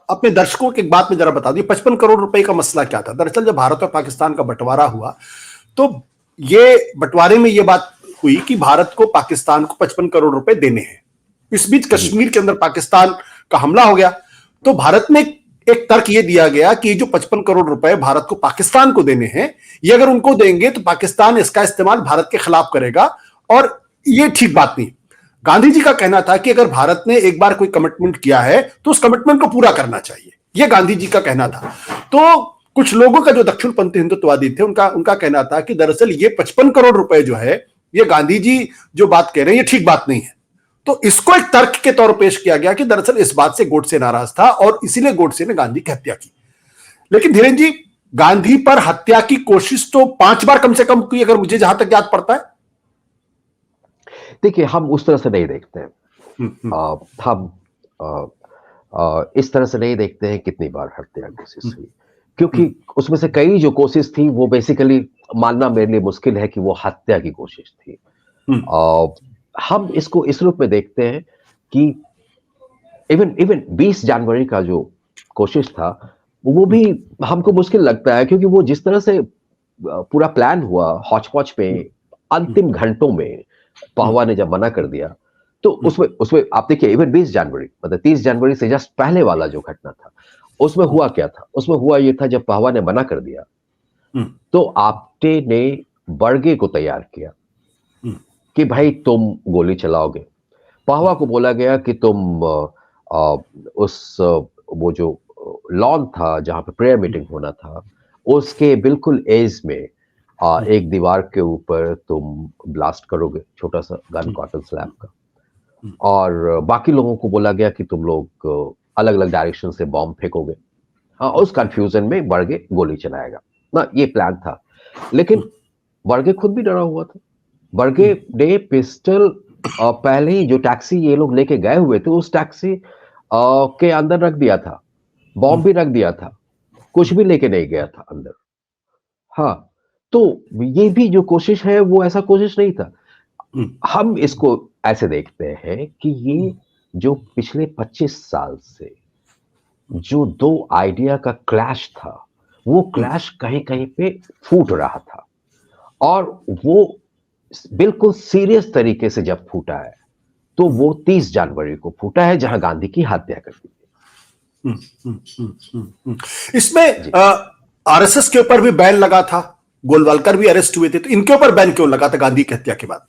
अपने दर्शकों की एक बात में जरा बता दिए, 55 करोड़ रुपए का मसला क्या था? दरअसल जब भारत और पाकिस्तान का बंटवारा हुआ तो ये बंटवारे में ये बात हुई कि भारत को पाकिस्तान को 55 करोड़ रुपए देने हैं। इस बीच कश्मीर के अंदर पाकिस्तान का हमला हो गया, तो भारत ने एक तर्क ये दिया गया कि जो 55 करोड़ रुपए भारत को पाकिस्तान को देने हैं, ये अगर उनको देंगे तो पाकिस्तान इसका इस्तेमाल भारत के खिलाफ करेगा और ये ठीक बात नहीं। गांधी जी का कहना था कि अगर भारत ने एक बार कोई कमिटमेंट किया है तो उस कमिटमेंट को पूरा करना चाहिए, ये गांधी जी का कहना था। तो कुछ लोगों का जो दक्षिणपंथी हिंदुत्ववादी थे उनका कहना था कि दरअसल ये 55 करोड़ रुपए जो है, ये गांधी जी जो बात कह रहे हैं ये ठीक बात नहीं है। तो इसको एक तर्क के तौर पर पेश किया गया कि दरअसल इस बात से गोडसे नाराज था और इसीलिए गोडसे ने गांधी की हत्या की। लेकिन धीरेन्द्र जी, गांधी पर हत्या की कोशिश तो 5 बार कम से कम की, अगर मुझे जहां तक याद पड़ता है। देखिए, हम उस तरह से नहीं देखते हैं। हम इस तरह से नहीं देखते हैं कितनी बार हत्या की कोशिश हुई, क्योंकि उसमें से कई जो कोशिश थी वो बेसिकली मानना मेरे लिए मुश्किल है कि वो हत्या की कोशिश थी। हम इसको इस रूप में देखते हैं कि इवन 20 जनवरी का जो कोशिश था वो भी हमको मुश्किल लगता है, क्योंकि वो जिस तरह से पूरा प्लान हुआ हौच-पौच में, अंतिम घंटों में पहवा ने जब मना कर दिया, तो उसमें आप देखिए इवन 20 जनवरी मतलब 30 जनवरी से जस्ट पहले वाला जो घटना था, उसमें हुआ क्या था? उसमें हुआ ये था, जब पाहवा ने मना कर दिया हम्म, तो आप्टे ने बर्गे को तैयार किया हम्म, कि भाई तुम गोली चलाओगे। पाहवा को बोला गया कि तुम वो जो लॉन था जहां पे प्रेयर मीटिंग होना था, उसके बिल्कुल एज में एक दीवार के ऊपर तुम ब्लास्ट करोगे, छोटा सा गन कॉटन स्लैब का। और बाकी लोगों को बोला गया कि तुम लोग अलग अलग डायरेक्शन से बॉम्ब फेंकोगे। हाँ, उस कंफ्यूजन में बर्गे गोली चलाएगा ना, ये प्लान था। लेकिन बर्गे खुद भी डरा हुआ था। बर्गे ने पिस्टल पहले ही जो टैक्सी ये लोग लेके गए हुए थे, उस टैक्सी के अंदर रख दिया था, बॉम्ब भी रख दिया था, कुछ भी लेके नहीं गया था अंदर। हाँ, तो ये भी जो कोशिश है वो ऐसा कोशिश नहीं था। हम इसको ऐसे देखते हैं कि ये जो पिछले 25 साल से जो दो आइडिया का क्लैश था, वो क्लैश कहीं कहीं पे फूट रहा था। और वो बिल्कुल सीरियस तरीके से जब फूटा है, तो वो 30 जनवरी को फूटा है, जहां गांधी की हत्या कर दी गई। इसमें जी, आरएसएस के ऊपर भी बैन लगा था, गोलवालकर भी अरेस्ट हुए थे, तो इनके ऊपर बैन क्यों लगा था गांधी की हत्या के बाद?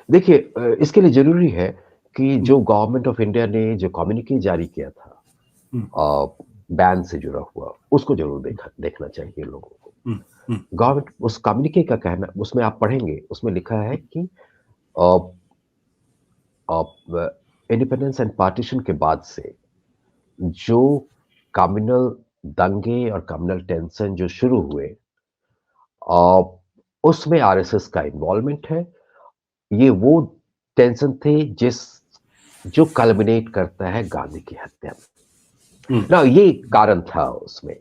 देखिए, इसके लिए जरूरी है कि जो गवर्नमेंट ऑफ इंडिया ने जो कम्युनिके जारी किया था बैन से जुड़ा हुआ, उसको जरूर देखना चाहिए लोगों को। गवर्नमेंट उस कम्युनिके का कहना, उसमें आप पढ़ेंगे, उसमें लिखा है कि इंडिपेंडेंस एंड पार्टीशन के बाद से जो कम्युनल दंगे और कम्युनल टेंशन जो शुरू हुए, उसमें आरएसएस का इन्वॉल्वमेंट है। ये वो टेंशन थे जो कल्मिनेट करता है गांधी की हत्या में ना, ये कारण था उसमें।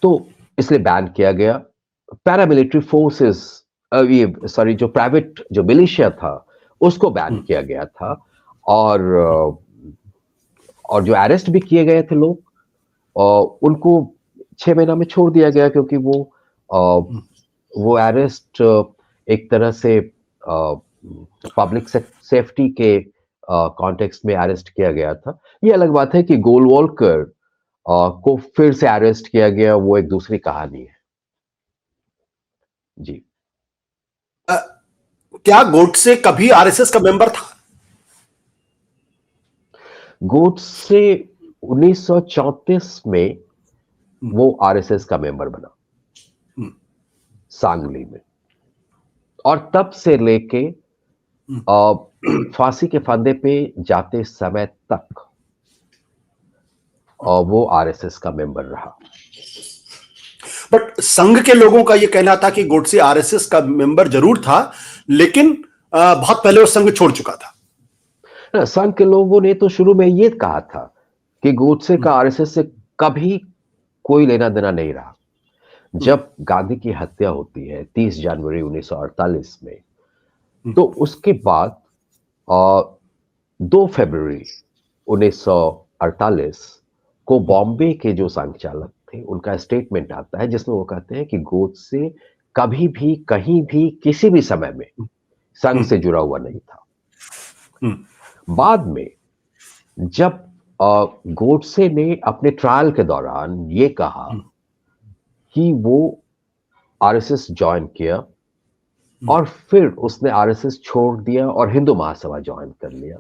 तो इसलिए बैन किया गया। पैरामिलिट्री फोर्सेस, ये सॉरी, जो प्राइवेट जो मिलिशिया था, उसको बैन किया गया था। और और जो अरेस्ट भी किए गए थे लोग, उनको 6 महीना में छोड़ दिया गया, क्योंकि वो अरेस्ट एक तरह से पब्लिक सेफ्टी के कॉन्टेक्स्ट में अरेस्ट किया गया था। ये अलग बात है कि गोलवालकर को फिर से अरेस्ट किया गया, वो एक दूसरी कहानी है। जी, क्या गोडसे कभी आरएसएस का मेंबर था? गोडसे 1934 में वो आरएसएस का मेंबर बना, सांगली में। और तब से लेके फांसी के फंदे पे जाते समय तक वो आरएसएस का मेंबर रहा। बट संघ के लोगों का यह कहना था कि गोडसे आरएसएस का मेंबर जरूर था, लेकिन बहुत पहले वो संघ छोड़ चुका था। संघ के लोगों ने तो शुरू में ये कहा था कि गोडसे का आरएसएस से कभी कोई लेना देना नहीं रहा। जब गांधी की हत्या होती है 30 जनवरी 1948 में, तो उसके बाद 2 फरवरी 1948 को बॉम्बे के जो संघ चालक थे, उनका स्टेटमेंट आता है, जिसमें वो कहते हैं कि गोडसे कभी भी, कहीं भी, किसी भी समय में संघ से जुड़ा हुआ नहीं था। बाद में जब गोडसे ने अपने ट्रायल के दौरान ये कहा कि वो आरएसएस ज्वाइन किया, और फिर उसने आरएसएस छोड़ दिया और हिंदू महासभा ज्वाइन कर लिया,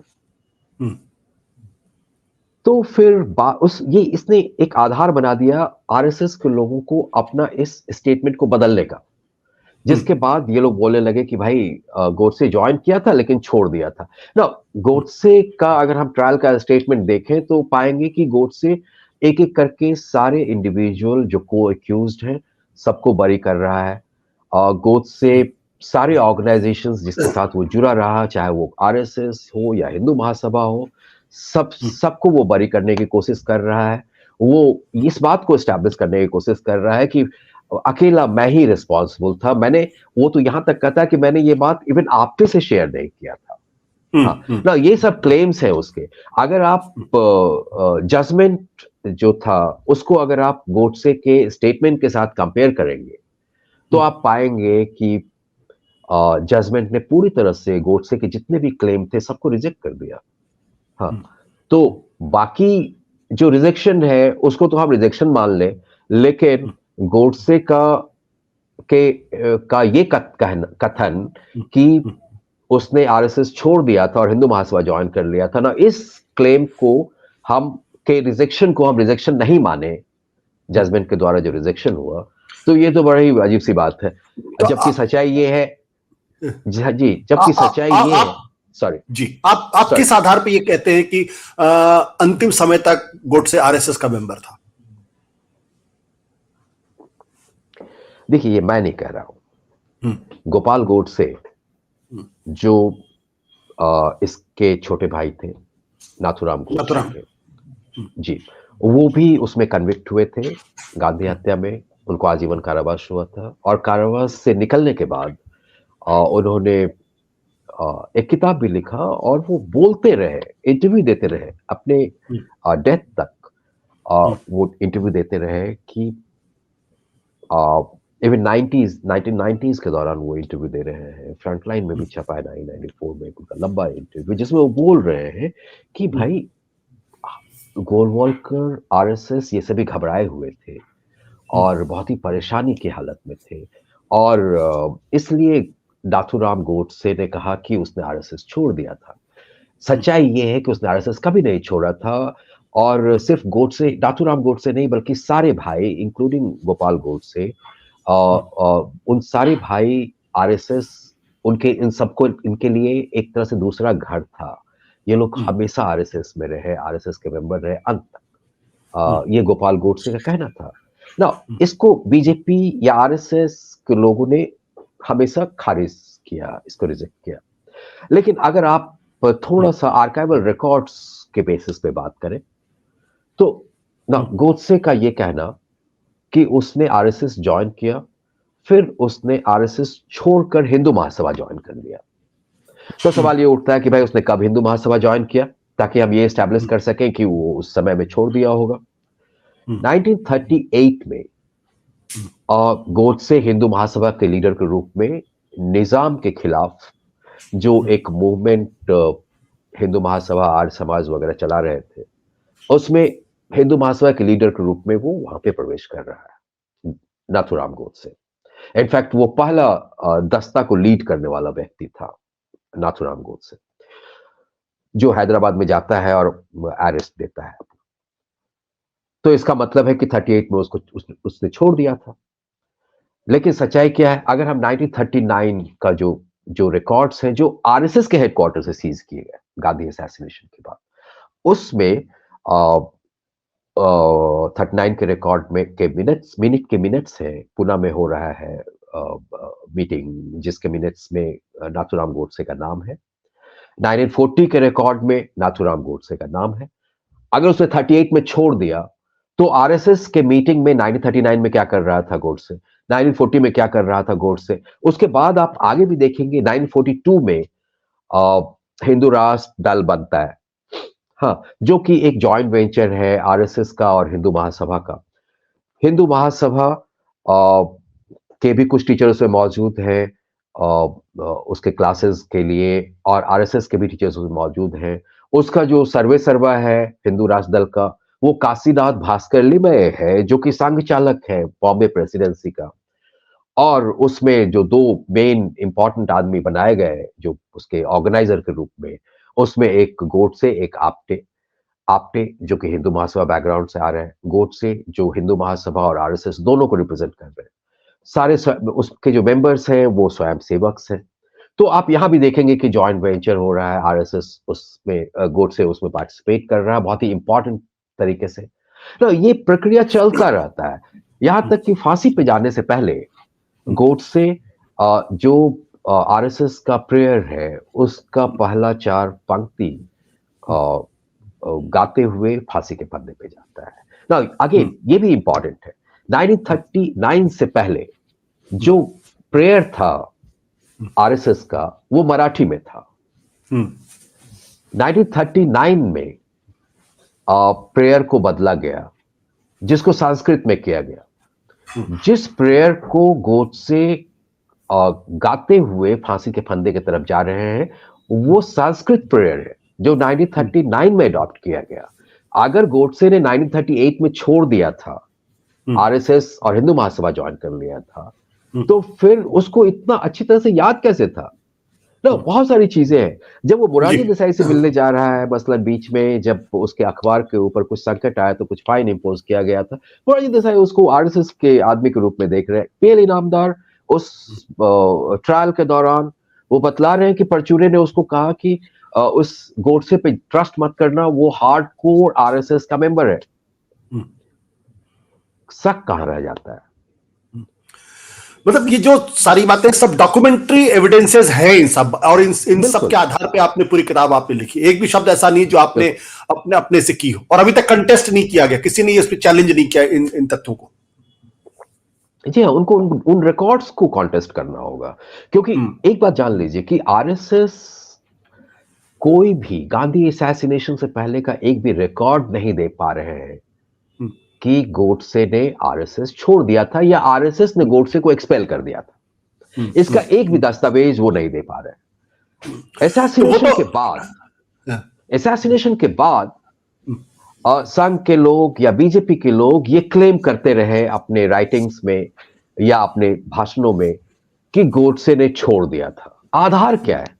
तो फिर इसने एक आधार बना दिया आरएसएस के लोगों को अपना इस स्टेटमेंट को बदलने का, जिसके बाद ये लोग बोलने लगे कि भाई गोडसे ज्वाइन किया था लेकिन छोड़ दिया था ना। गोडसे का अगर हम ट्रायल का स्टेटमेंट देखें तो पाएंगे कि गोडसे एक एक करके सारे इंडिविजुअल जो को एक्यूज्ड हैं सबको बरी कर रहा है। गोडसे सारे ऑर्गेनाइजेशंस जिसके साथ वो जुड़ा रहा, चाहे वो आरएसएस हो या हिंदू महासभा हो, सबको वो बरी करने की कोशिश कर रहा है। वो इस बात को एस्टैब्लिश करने की कोशिश कर रहा है कि अकेला मैं ही रिस्पॉन्सिबल था। वो तो यहां तक कहता है कि मैंने ये बात इवन आपके से शेयर नहीं किया था। हाँ ना, ये सब क्लेम्स है उसके। अगर आप जजमेंट जो था उसको अगर आप गोडसे के स्टेटमेंट के साथ कंपेयर करेंगे, तो आप पाएंगे कि जजमेंट ने पूरी तरह से गोडसे के जितने भी क्लेम थे सबको रिजेक्ट कर दिया। हाँ, तो बाकी जो रिजेक्शन है उसको तो हम रिजेक्शन मान ले, लेकिन गोडसे का ये कथन कि उसने आरएसएस छोड़ दिया था और हिंदू महासभा ज्वाइन कर लिया था ना, इस क्लेम को रिजेक्शन को हम रिजेक्शन नहीं माने, जजमेंट के द्वारा जो रिजेक्शन हुआ, तो ये तो बड़ी अजीब सी बात है। तो जबकि सच्चाई ये है जी, जबकि सच्चाई ये है, सॉरी जी, आप किस आधार पे ये कहते हैं कि अंतिम समय तक गोडसे आरएसएस का मेंबर था? देखिए, ये मैं नहीं कह रहा हूं, गोपाल गोडसे जो इसके छोटे भाई थे, नाथूराम गोडसे थे जी, वो भी उसमें कन्विक्ट हुए थे गांधी हत्या में। उनको आजीवन कारावास हुआ था और कारावास से निकलने के बाद उन्होंने एक किताब भी लिखा और वो बोलते रहे, इंटरव्यू देते रहे अपने डेथ तक। वो इंटरव्यू देते रहे कि इवन 1990s के दौरान वो इंटरव्यू दे रहे हैं। फ्रंटलाइन में भी छपा है 1994 में उनका लंबा इंटरव्यू, जिसमें वो बोल रहे हैं कि भाई गोलवॉलकर, आरएसएस, ये सभी घबराए हुए थे और बहुत ही परेशानी की हालत में थे, और इसलिए नाथूराम गोडसे ने कहा कि उसने आरएसएस छोड़ दिया था। सच्चाई ये है कि उसने आरएसएस कभी नहीं छोड़ा था, और सिर्फ गोडसे, नाथूराम गोडसे नहीं बल्कि सारे भाई इंक्लूडिंग गोपाल गोडसे, उन सारे भाई आरएसएस, उनके इन सबको, इनके लिए एक तरह से दूसरा घर था। ये लोग हमेशा आरएसएस में रहे, आरएसएस के मेंबर रहे अंत तक। ये गोपाल गोडसे का कहना था ना। इसको बीजेपी या आरएसएस के लोगों ने हमेशा खारिज किया, इसको रिजेक्ट किया। लेकिन अगर आप थोड़ा सा आर्काइवल रिकॉर्ड्स के बेसिस पे बात करें तो ना, गोडसे का ये कहना कि उसने आरएसएस ज्वाइन किया, फिर उसने आरएसएस छोड़कर हिंदू महासभा ज्वाइन कर लिया। तो सवाल ये उठता है कि भाई उसने कब हिंदू महासभा ज्वाइन किया, ताकि हम ये एस्टैब्लिश कर सकें कि वो उस समय में छोड़ दिया होगा। 1938 में गोडसे हिंदू महासभा के लीडर के रूप में निजाम के खिलाफ जो एक मूवमेंट हिंदू महासभा, आर्य समाज वगैरह चला रहे थे, उसमें हिंदू महासभा के लीडर के रूप में वो वहां पे प्रवेश कर रहा है, नाथूराम गोडसे। इनफैक्ट वो पहला दस्ता को लीड करने वाला व्यक्ति था, नाथूराम गोडसे, जो हैदराबाद में जाता है और अरेस्ट देता है। तो इसका मतलब है कि 38 में उसने छोड़ दिया था। लेकिन सच्चाई क्या है, अगर हम 1939 का जो रिकॉर्ड्स हैं, जो आरएसएस के हेडक्वार्टर से सीज किए गए गांधी असैसिनेशन के बाद, उसमें 39 के रिकॉर्ड में के मिनट्स है, पुणे में हो रहा है मीटिंग, जिसके मिनट्स में नाथूराम गोडसे का नाम है। 1940 के रिकॉर्ड में नाथूराम गोडसे का नाम है। अगर उसने 38 में छोड़ दिया तो आरएसएस के मीटिंग में 1939 में क्या कर रहा था गोडसे, 1940 में क्या कर रहा था गोडसे। उसके बाद आप आगे भी देखेंगे 1942 में हिंदू राष्ट्र दल बनता है, हाँ, जो कि एक जॉइंट वेंचर है आरएसएस का और हिंदू महासभा का। हिंदू महासभा के भी कुछ टीचर उसमें मौजूद हैं उसके क्लासेस के लिए, और आरएसएस के भी टीचर्स उसमें मौजूद हैं। उसका जो सर्वा है हिंदू राष्ट्र दल का, वो काशीनाथ भास्कर लिमये है, जो कि संघ चालक है बॉम्बे प्रेसिडेंसी का। और उसमें जो दो मेन इंपॉर्टेंट आदमी बनाए गए जो उसके ऑर्गेनाइजर के रूप में, उसमें एक गोडसे, एक आपटे जो कि हिंदू महासभा बैकग्राउंड से आ रहे हैं, गोडसे जो हिंदू महासभा और आरएसएस दोनों को रिप्रेजेंट कर रहे हैं। सारे उसके जो मेंबर्स हैं वो स्वयं सेवक हैं। तो आप यहां भी देखेंगे कि जॉइंट वेंचर हो रहा है, आरएसएस उसमें, गोडसे उसमें पार्टिसिपेट कर रहा है बहुत ही इंपॉर्टेंट तरीके से। तो ये प्रक्रिया चलता रहता है, यहां तक कि फांसी पे जाने से पहले गोडसे जो आरएसएस का प्रेयर है उसका पहला 4 पंक्ति गाते हुए फांसी के फंदे पे जाता है ना। अगेन ये भी इंपॉर्टेंट है, 1939 से पहले जो प्रेयर था आरएसएस का वो मराठी में था। 1939 में प्रेयर को बदला गया, जिसको संस्कृत में किया गया। जिस प्रेयर को गोडसे गाते हुए फांसी के फंदे की तरफ जा रहे हैं वो संस्कृत प्रेयर है जो 1939 में अडॉप्ट किया गया। अगर गोडसे ने 1938 में छोड़ दिया था आरएसएस और हिंदू महासभा ज्वाइन कर लिया था, तो फिर उसको इतना अच्छी तरह से याद कैसे था ना? बहुत सारी चीजें हैं। जब वो मोरारजी देसाई से मिलने जा रहा है, मसलन बीच में जब उसके अखबार के ऊपर कुछ संकट आया तो कुछ फाइन इम्पोज किया गया था, मोरारजी देसाई उसको आरएसएस के आदमी के रूप में देख रहे हैं। पीएल इनामदार उस ट्रायल के दौरान वो बतला रहे हैं कि परचूरे ने उसको कहा कि उस गोडसे पे ट्रस्ट मत करना, वो हार्डकोर आरएसएस का मेंबर है। शक कहां रह जाता है? मतलब ये जो सारी बातें सब डॉक्यूमेंट्री एविडेंसेस हैं इन सब, और इन सब के आधार पे आपने पूरी किताब आपने लिखी। एक भी शब्द ऐसा नहीं जो आपने अपने से की हो, और अभी तक कंटेस्ट नहीं किया गया, किसी ने इस पे चैलेंज नहीं किया इन तथ्यों को। जी हाँ, उनको उन रिकॉर्ड्स को कॉन्टेस्ट करना होगा, क्योंकि एक बात जान लीजिए कि आरएसएस कोई भी गांधी असैसिनेशन से पहले का एक भी रिकॉर्ड नहीं दे पा रहे हैं कि गोडसे ने आरएसएस छोड़ दिया था या आरएसएस ने गोडसे को एक्सपेल कर दिया था। इसका एक भी दस्तावेज वो नहीं दे पा रहे। असैसिनेशन के बाद संघ के लोग या बीजेपी के लोग ये क्लेम करते रहे अपने राइटिंग्स में या अपने भाषणों में कि गोडसे ने छोड़ दिया था। आधार क्या है?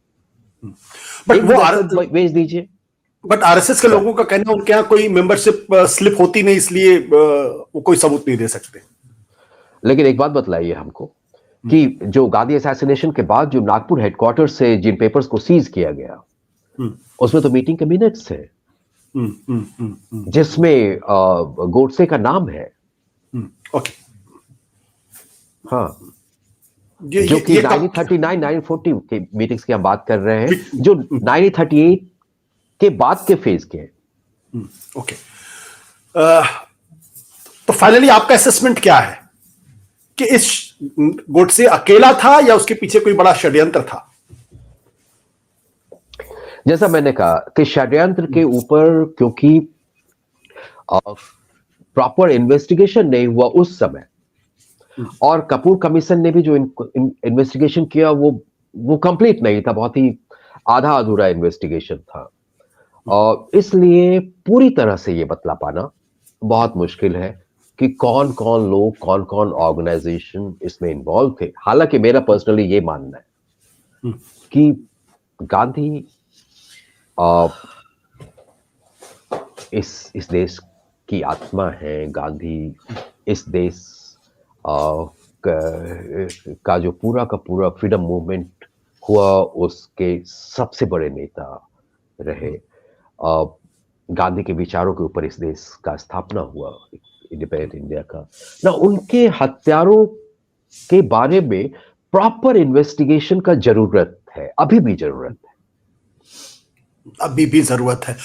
बट वो भेज दीजिए। बट आरएसएस के लोगों का कहना है उनके यहाँ कोई मेंबरशिप स्लिप होती नहीं, इसलिए वो कोई सबूत नहीं दे सकते। लेकिन एक बात बतलाइए हमको कि जो गांधी असैसिनेशन के बाद जो नागपुर हेडक्वार्टर से जिन पेपर्स को सीज किया गया, उसमें तो मीटिंग के मिनट्स है जिसमें गोडसे का नाम है। ओके। हाँ, जो कि 1939 1940 के मीटिंग्स की हम बात कर रहे हैं, जो 1938 के बाद के फेज के हैं। ओके। तो फाइनली आपका असेसमेंट क्या है कि इस गोडसे अकेला था या उसके पीछे कोई बड़ा षड्यंत्र था? जैसा मैंने कहा कि षड्यंत्र के ऊपर क्योंकि प्रॉपर इन्वेस्टिगेशन नहीं हुआ उस समय, और कपूर कमीशन ने भी जो इन्वेस्टिगेशन किया वो कंप्लीट नहीं था, बहुत ही आधा अधूरा इन्वेस्टिगेशन था, और इसलिए पूरी तरह से ये बतला पाना बहुत मुश्किल है कि कौन कौन लोग, कौन कौन ऑर्गेनाइजेशन इसमें इन्वॉल्व थे। हालांकि मेरा पर्सनली ये मानना है कि गांधी इस देश की आत्मा है। गांधी इस देश का जो पूरा का पूरा फ्रीडम मूवमेंट हुआ उसके सबसे बड़े नेता रहे। गांधी के विचारों के ऊपर इस देश का स्थापना हुआ, इंडिपेंडेंट इंडिया का ना। उनके हत्यारों के बारे में प्रॉपर इन्वेस्टिगेशन का जरूरत है, अभी भी जरूरत है। अभी भी जरूरत है।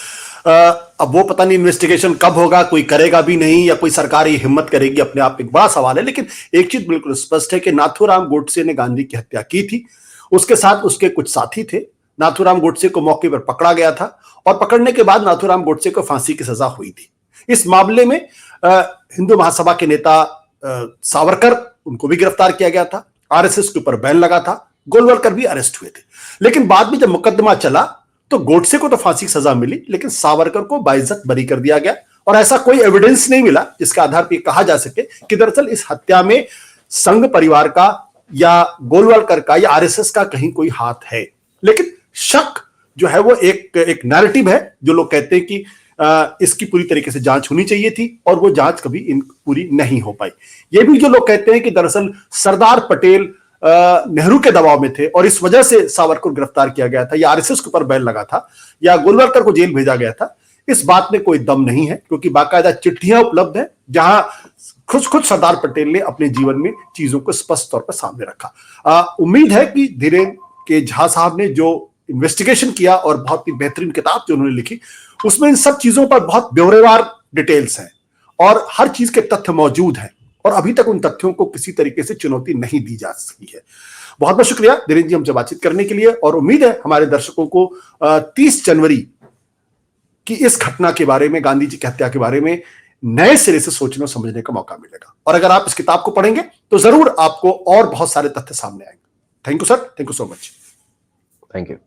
अब वो पता नहीं इन्वेस्टिगेशन कब होगा, कोई करेगा भी नहीं या कोई सरकार ये हिम्मत करेगी, अपने आप एक बड़ा सवाल है। लेकिन एक चीज बिल्कुल स्पष्ट है कि नाथूराम गोडसे ने गांधी की हत्या की थी। उसके साथ उसके कुछ साथी थे। नाथूराम गोडसे को मौके पर पकड़ा गया था, और पकड़ने के बाद नाथूराम गोडसे को फांसी की सजा हुई थी। इस मामले में हिंदू महासभा के नेता सावरकर, उनको भी गिरफ्तार किया गया था। आरएसएस के ऊपर बैन लगा था। गोलवलकर भी अरेस्ट हुए थे। लेकिन बाद में जब मुकदमा चला तो गोडसे को तो फांसी की सजा मिली, लेकिन सावरकर को बाइज्जत बरी कर दिया गया, और ऐसा कोई एविडेंस नहीं मिला जिसके आधार पर कहा जा सके कि दरअसल इस हत्या में संघ परिवार का या गोलवलकर का या आरएसएस का कहीं कोई हाथ है। लेकिन शक जो है वो एक नैरेटिव है, जो लोग कहते हैं कि इसकी पूरी तरीके से जांच होनी चाहिए थी, और वो जांच कभी पूरी नहीं हो पाई। ये भी जो लोग कहते हैं कि दरअसल सरदार पटेल नेहरू के दबाव में थे और इस वजह से सावरकर को गिरफ्तार किया गया था, या आरएसएस के ऊपर बैन लगा था, या गोलवलकर को जेल भेजा गया था, इस बात में कोई दम नहीं है, क्योंकि बाकायदा चिट्ठियां उपलब्ध है जहां खुद सरदार पटेल ने अपने जीवन में चीजों को स्पष्ट तौर पर सामने रखा। उम्मीद है कि धीरेन्द्र के झा साहब ने जो इन्वेस्टिगेशन किया और बहुत ही बेहतरीन किताब जो उन्होंने लिखी, उसमें इन सब चीजों पर बहुत ब्यौरेवार डिटेल्स हैं और हर चीज के तथ्य मौजूद हैं, और अभी तक उन तथ्यों को किसी तरीके से चुनौती नहीं दी जा सकी है। बहुत बहुत शुक्रिया धीरेन्द्र जी हमसे बातचीत करने के लिए, और उम्मीद है हमारे दर्शकों को 30 जनवरी की इस घटना के बारे में, गांधी जी की हत्या के बारे में नए सिरे से सोचने और समझने का मौका मिलेगा। और अगर आप इस किताब को पढ़ेंगे तो जरूर आपको और बहुत सारे तथ्य सामने आएंगे। Thank you sir, thank you so much. Thank you.